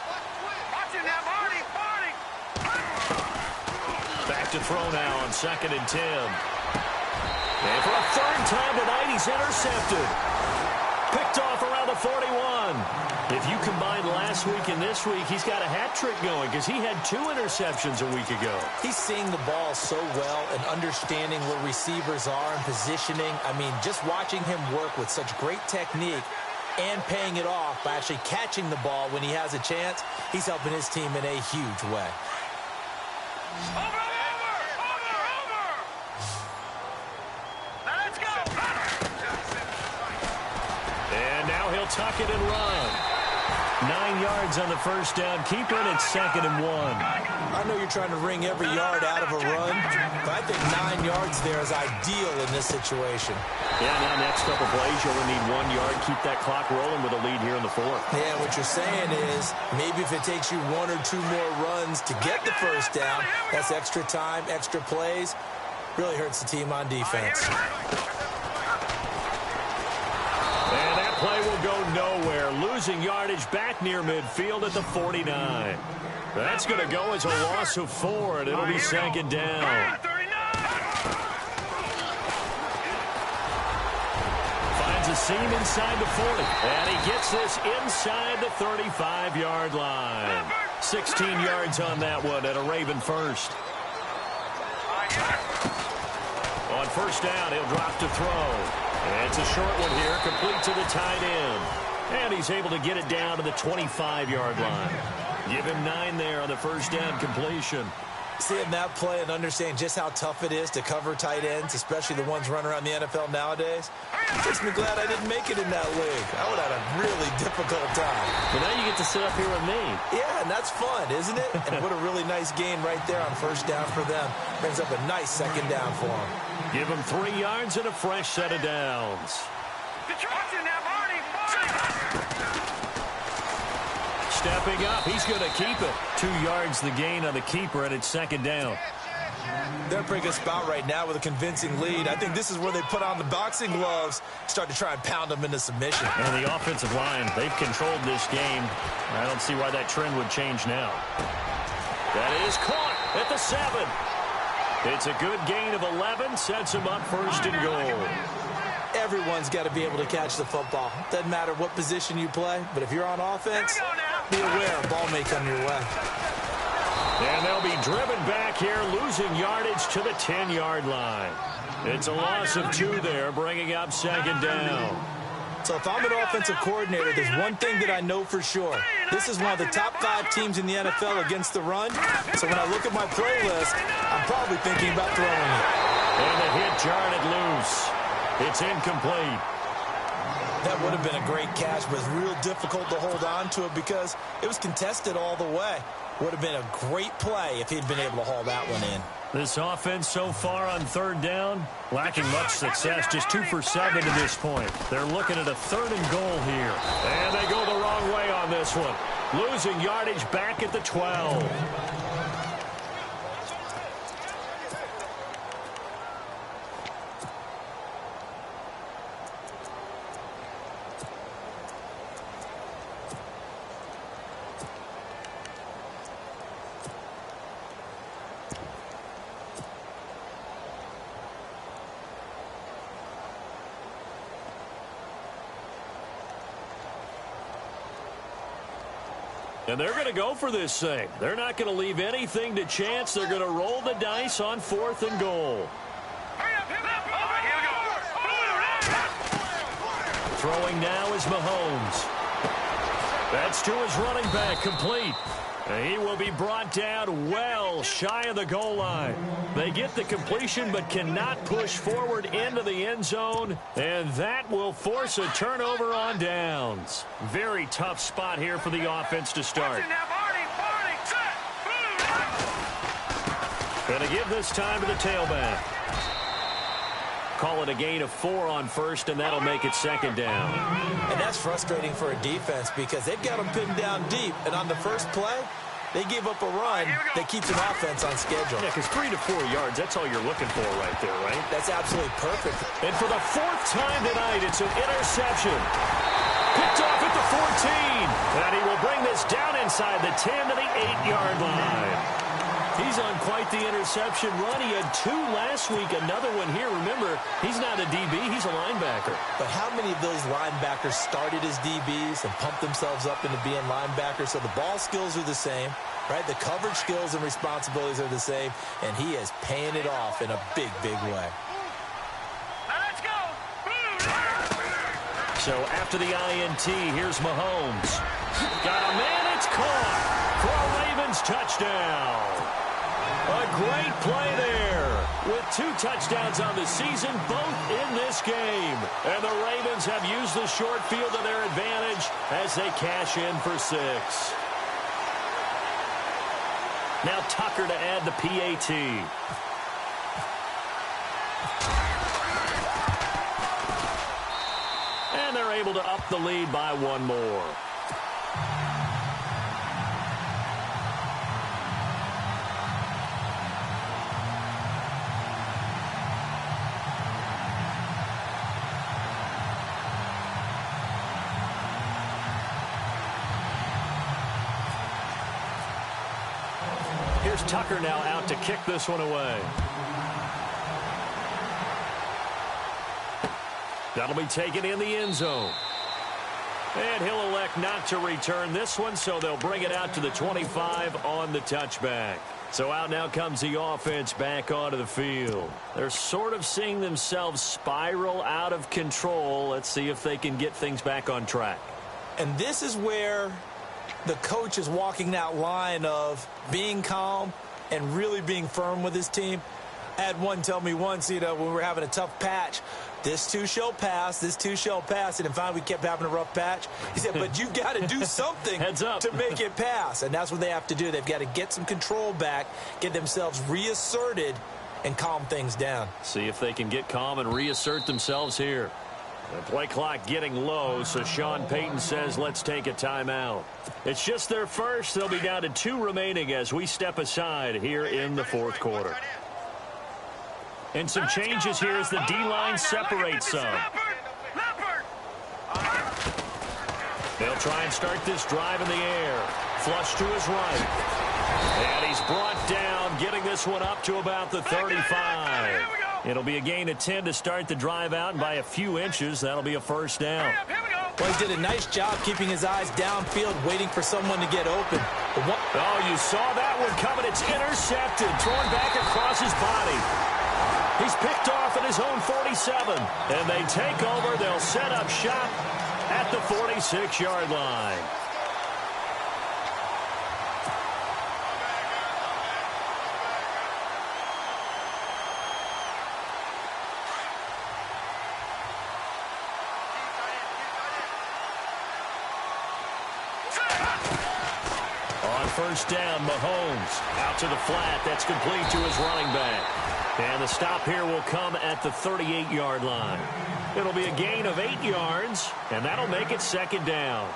Watch it now, Marty. Marty. Back to throw now on 2nd and 10. And for a 3rd time tonight, he's intercepted. Picked off around the 41. If you combine last week and this week, he's got a hat trick going because he had 2 interceptions a week ago. He's seeing the ball so well and understanding where receivers are and positioning. I mean, just watching him work with such great technique and paying it off by actually catching the ball when he has a chance, he's helping his team in a huge way. Over. Now let's go. he'll tuck it and run. 9 yards on the first down. Keep it at 2nd and 1. I know you're trying to wring every yard out of a run, but I think 9 yards there is ideal in this situation. Yeah, now next couple plays, you only need 1 yard. Keep that clock rolling with a lead here in the 4th. Yeah, what you're saying is maybe if it takes you 1 or 2 more runs to get the first down, that's extra time, extra plays. Really hurts the team on defense. And that play will go nowhere. Losing yardage back near midfield at the 49. That's going to go as a loss of 4, and it'll be 2nd down. Finds a seam inside the 40, and he gets this inside the 35-yard line. 16 yards on that one, and a Raven first. On first down, he'll drop to throw. And it's a short one here, complete to the tight end. And he's able to get it down to the 25-yard line. Give him 9 there on the first down completion. Seeing that play and understanding just how tough it is to cover tight ends, especially the ones running around the NFL nowadays, makes me glad I didn't make it in that league. I would have had a really difficult time. Well, now you get to sit up here with me. Yeah, and that's fun, isn't it? And what a really nice gain right there on first down for them. Brings up a nice 2nd down for them. Give him 3 yards and a fresh set of downs. Stepping up, he's going to keep it. 2 yards the gain on the keeper, and it's 2nd down. They're in a pretty good spot right now with a convincing lead. I think this is where they put on the boxing gloves, start to try and pound them into submission. And the offensive line, they've controlled this game. I don't see why that trend would change now. That is caught at the 7. It's a good gain of 11, sets him up 1st and goal. Everyone's got to be able to catch the football. Doesn't matter what position you play, but if you're on offense, be aware a ball may come your way. And they'll be driven back here, losing yardage to the 10-yard line. It's a loss of 2 there, bringing up 2nd down. So if I'm an offensive coordinator, there's one thing that I know for sure. This is one of the top 5 teams in the NFL against the run. So when I look at my play list, I'm probably thinking about throwing it. And the hit jarred it loose. It's incomplete. That would have been a great catch, but it's real difficult to hold on to it because it was contested all the way. Would have been a great play if he'd been able to haul that one in. This offense so far on 3rd down, lacking much success, just 2 for 7 to this point. They're looking at a 3rd and goal here. And they go the wrong way on this one. Losing yardage back at the 12. And they're going to go for this thing. They're not going to leave anything to chance. They're going to roll the dice on 4th and goal. Throwing now is Mahomes. That's to his running back, complete. And he will be brought down well shy of the goal line. They get the completion but cannot push forward into the end zone, and that will force a turnover on downs. Very tough spot here for the offense to start. Going to give this time to the tailback. Call it a gain of 4 on 1st, and that'll make it 2nd down. And that's frustrating for a defense because they've got them pinned down deep, and on the first play, they gave up a run that keeps an offense on schedule. Yeah, because 3 to 4 yards, that's all you're looking for right there, right? That's absolutely perfect. And for the 4th time tonight, it's an interception. Picked off at the 14. And he will bring this down inside the 10 to the 8-yard line. He's on quite the interception run. He had 2 last week, another one here. Remember, he's not a DB, he's a linebacker. But how many of those linebackers started as DBs and pumped themselves up into being linebackers? So the ball skills are the same, right? The coverage skills and responsibilities are the same, and he is paying it off in a big, big way. Let's go. So after the INT, here's Mahomes. Got a man, it's caught for a Ravens touchdown. A great play there. With 2 touchdowns on the season, both in this game. And the Ravens have used the short field to their advantage as they cash in for 6. Now Tucker to add the PAT. And they're able to up the lead by 1 more. Here's Tucker now out to kick this one away. That'll be taken in the end zone. And he'll elect not to return this one, so they'll bring it out to the 25 on the touchback. So out now comes the offense back onto the field. They're sort of seeing themselves spiral out of control. Let's see if they can get things back on track. And this is where the coach is walking that line of being calm and really being firm with his team. I had one tell me once, when we were having a tough patch, this too shall pass, this too shall pass. And finally we kept having a rough patch. He said, but you've got to do something to make it pass. And that's what they have to do. They've got to get some control back, get themselves reasserted, and calm things down. See if they can get calm and reassert themselves here. The play clock getting low, so Sean Payton says, let's take a timeout. It's just their first. They'll be down to 2 remaining as we step aside here in the 4th quarter. And some changes here as the D-line separates some. They'll try and start this drive in the air. Flush to his right. And he's brought down, getting this one up to about the 35. It'll be a gain of 10 to start the drive out, and by a few inches, that'll be a first down. Well, he did a nice job keeping his eyes downfield, waiting for someone to get open. Oh, you saw that one coming. It's intercepted, thrown back across his body. He's picked off at his own 47, and they take over. They'll set up shop at the 46-yard line. On first down, Mahomes out to the flat. That's complete to his running back. And the stop here will come at the 38-yard line. It'll be a gain of 8 yards, and that'll make it second down.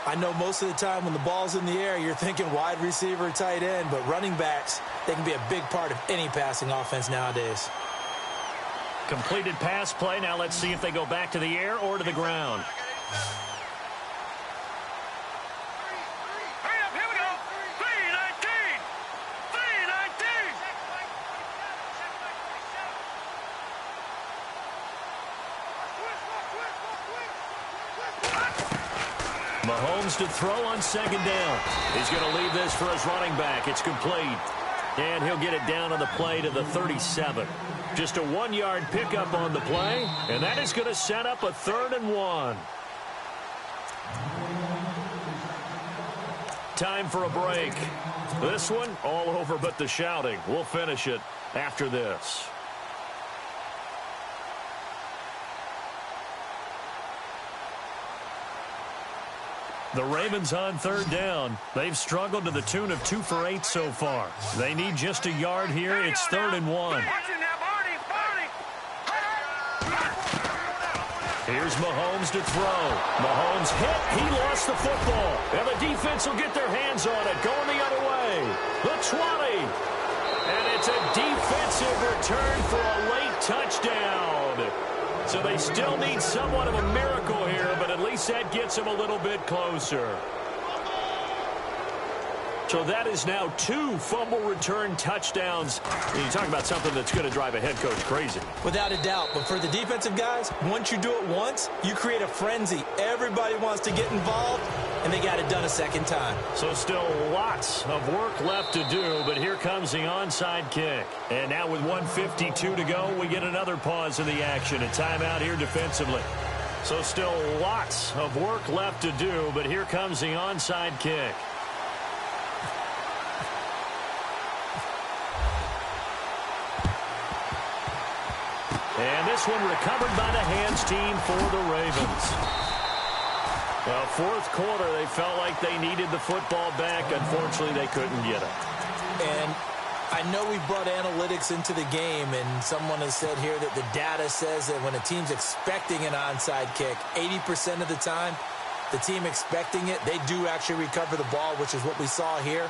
I know most of the time when the ball's in the air, you're thinking wide receiver, tight end, but running backs, they can be a big part of any passing offense nowadays. Completed pass play. Now let's see if they go back to the air or to the ground. Mahomes to throw on second down. He's going to leave this for his running back. It's complete. And he'll get it down on the play to the 37. Just a 1-yard pickup on the play, and that is going to set up a 3rd and 1. Time for a break. This one all over but the shouting. We'll finish it after this. The Ravens on 3rd down. They've struggled to the tune of 2 for 8 so far. They need just a yard here. It's 3rd and 1. Here's Mahomes to throw. Mahomes hit. He lost the football. And the defense will get their hands on it. Going the other way. The 20. And it's a defensive return for a late touchdown. So they still need somewhat of a miracle here, but at least that gets them a little bit closer. So that is now 2 fumble return touchdowns. And you talk about something that's going to drive a head coach crazy. Without a doubt. But for the defensive guys, once you do it once, you create a frenzy. Everybody wants to get involved, and they got it done a second time. So still lots of work left to do, but here comes the onside kick. And now with 1:52 to go, we get another pause in the action. A timeout here defensively. So still lots of work left to do, but here comes the onside kick. And this one recovered by the hands team for the Ravens. Well, fourth quarter, they felt like they needed the football back. Unfortunately, they couldn't get it. And I know we brought analytics into the game, and someone has said here that the data says that when a team's expecting an onside kick, 80% of the time, the team expecting it, they do actually recover the ball, which is what we saw here.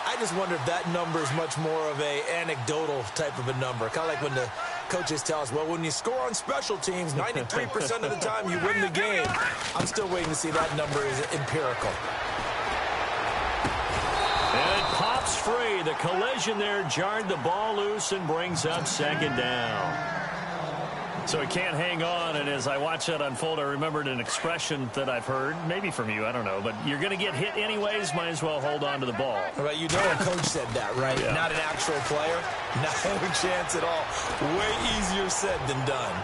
I just wonder if that number is much more of a anecdotal type of a number. Kind of like when the coaches tell us, well, when you score on special teams, 93% of the time you win the game. I'm still waiting to see that number is empirical. And it pops free. The collision there jarred the ball loose and brings up second down. So he can't hang on, and as I watch that unfold, I remembered an expression that I've heard, maybe from you, I don't know, but you're going to get hit anyways, might as well hold on to the ball. Right, you know a coach said that, right? Yeah. Not an actual player. Not a chance at all. Way easier said than done.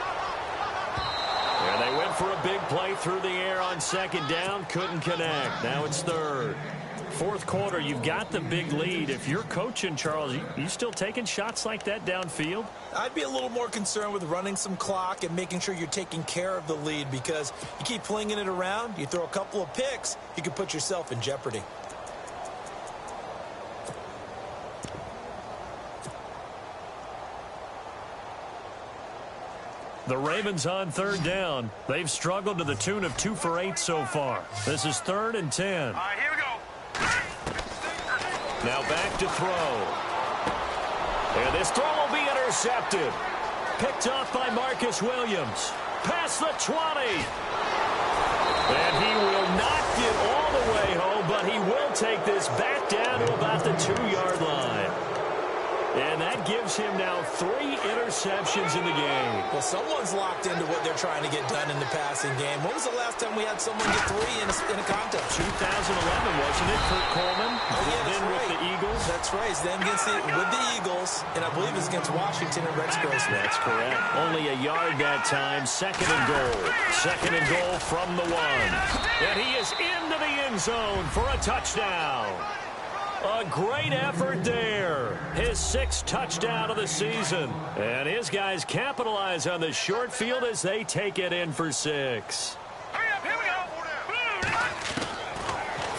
And they went for a big play through the air on second down, couldn't connect. Now it's third. Fourth quarter, you've got the big lead. If you're coaching, Charles, you still taking shots like that downfield? I'd be a little more concerned with running some clock and making sure you're taking care of the lead, because you keep flinging it around, you throw a couple of picks, you can put yourself in jeopardy. The Ravens on third down. They've struggled to the tune of 2 for 8 so far. This is 3rd and 10. All right, here we go. Now back to throw. And this throw will be intercepted. Picked off by Marcus Williams. Past the 20. And he will not get all the way home, but he will take this back down to about the 2-yard line. And that gives him now 3 interceptions in the game. Well, someone's locked into what they're trying to get done in the passing game. When was the last time we had someone get 3 in a contest? 2011, wasn't it, Kurt Coleman? Oh, yeah, that's then right. With the Eagles. That's right. Then with the Eagles, and I believe it's against Washington and Rex Grossman. That's correct. Only a yard that time. 2nd and goal. 2nd and goal from the 1. And he is into the end zone for a touchdown. A great effort there. His 6th touchdown of the season. And his guys capitalize on the short field as they take it in for 6. Hurry up, here we go.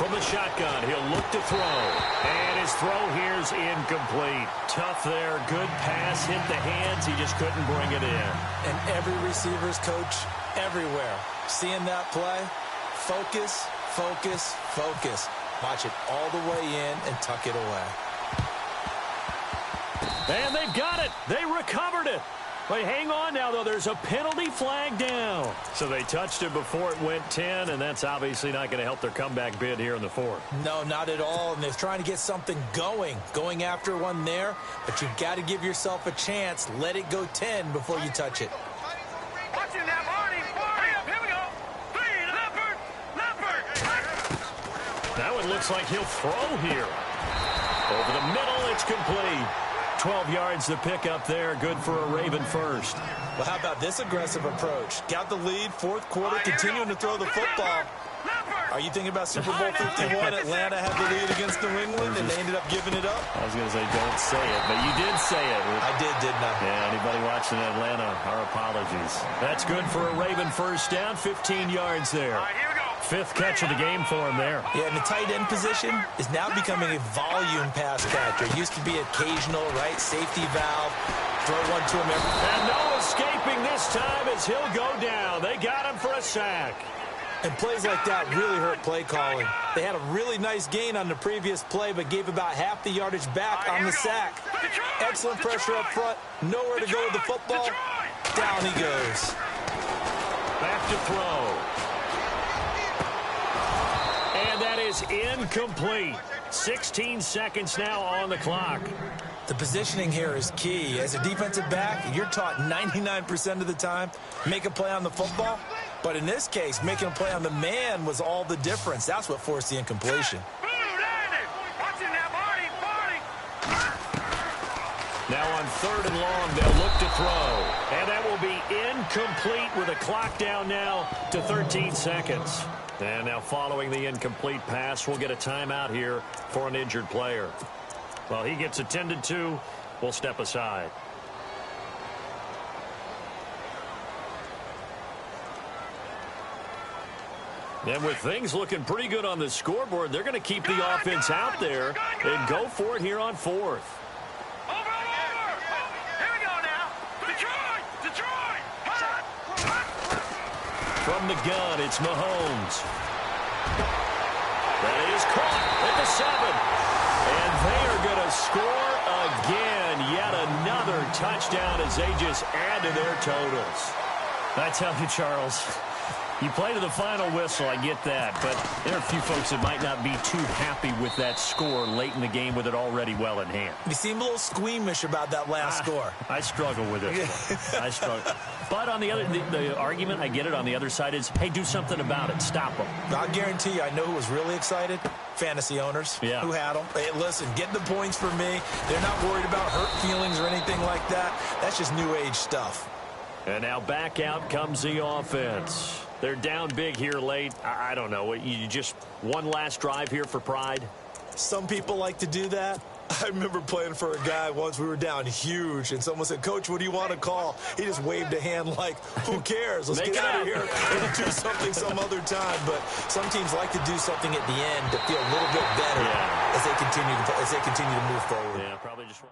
From the shotgun, he'll look to throw. And his throw here's incomplete. Tough there. Good pass. Hit the hands. He just couldn't bring it in. And every receiver's coach everywhere, seeing that play, focus, focus, focus. Watch it all the way in and tuck it away. And they've got it. They recovered it. Wait, hang on now, though. There's a penalty flag down. So they touched it before it went 10, and that's obviously not going to help their comeback bid here in the 4th. No, not at all. And they're trying to get something going after one there. But you've got to give yourself a chance. Let it go 10 before you touch it. Watching that, Marty. Here we go. 3, Leopard. That one looks like he'll throw here. Over the middle, it's complete. 12 yards to pick up there. Good for a Raven first. Well, how about this aggressive approach? Got the lead, 4th quarter, continuing to throw the football. Are you thinking about Super Bowl 51? Atlanta had the lead against New England, and they ended up giving it up? I was going to say don't say it, but you did say it. I did, didn't I? Yeah, anybody watching Atlanta, our apologies. That's good for a Raven first down, 15 yards there. All right, here we go. 5th catch of the game for him there. Yeah, and the tight end position is now becoming a volume pass catcher. It used to be occasional, right? Safety valve. Throw one to him. And no escaping this time as he'll go down. They got him for a sack. And plays like that really hurt play calling. They had a really nice gain on the previous play, but gave about half the yardage back on the sack. Excellent pressure up front. Nowhere to go with the football. Down he goes. Back to throw. And that is incomplete. 16 seconds now on the clock. The positioning here is key. As a defensive back, you're taught 99% of the time, make a play on the football. But in this case, making a play on the man was all the difference. That's what forced the incompletion. Now on 3rd and long, they'll look to throw. And that will be incomplete with a clock down now to 13 seconds. And now following the incomplete pass, we'll get a timeout here for an injured player. Well, he gets attended to. We'll step aside. And with things looking pretty good on the scoreboard, they're going to keep the offense out there and go for it here on fourth. Over. Here we go now. Detroit. From the gun, it's Mahomes. That is caught at the 7. And they are going to score again. Yet another touchdown as they just add to their totals. I tell you, Charles, you play to the final whistle, I get that, but there are a few folks that might not be too happy with that score late in the game with it already well in hand. You seem a little squeamish about that last score. I struggle with it. I struggle. But on the other, the argument, I get it, on the other side is, hey, do something about it. Stop them. I guarantee you, I know who was really excited. Fantasy owners who had them. Hey, listen, get the points for me. They're not worried about hurt feelings or anything like that. That's just new age stuff. And now back out comes the offense. They're down big here late. I don't know. You just one last drive here for pride? Some people like to do that. I remember playing for a guy once. We were down huge, and someone said, "Coach, what do you want to call?" He just waved a hand like, who cares? Let's get out of here and do something some other time. But some teams like to do something at the end to feel a little bit better as they continue to move forward. Yeah, probably just.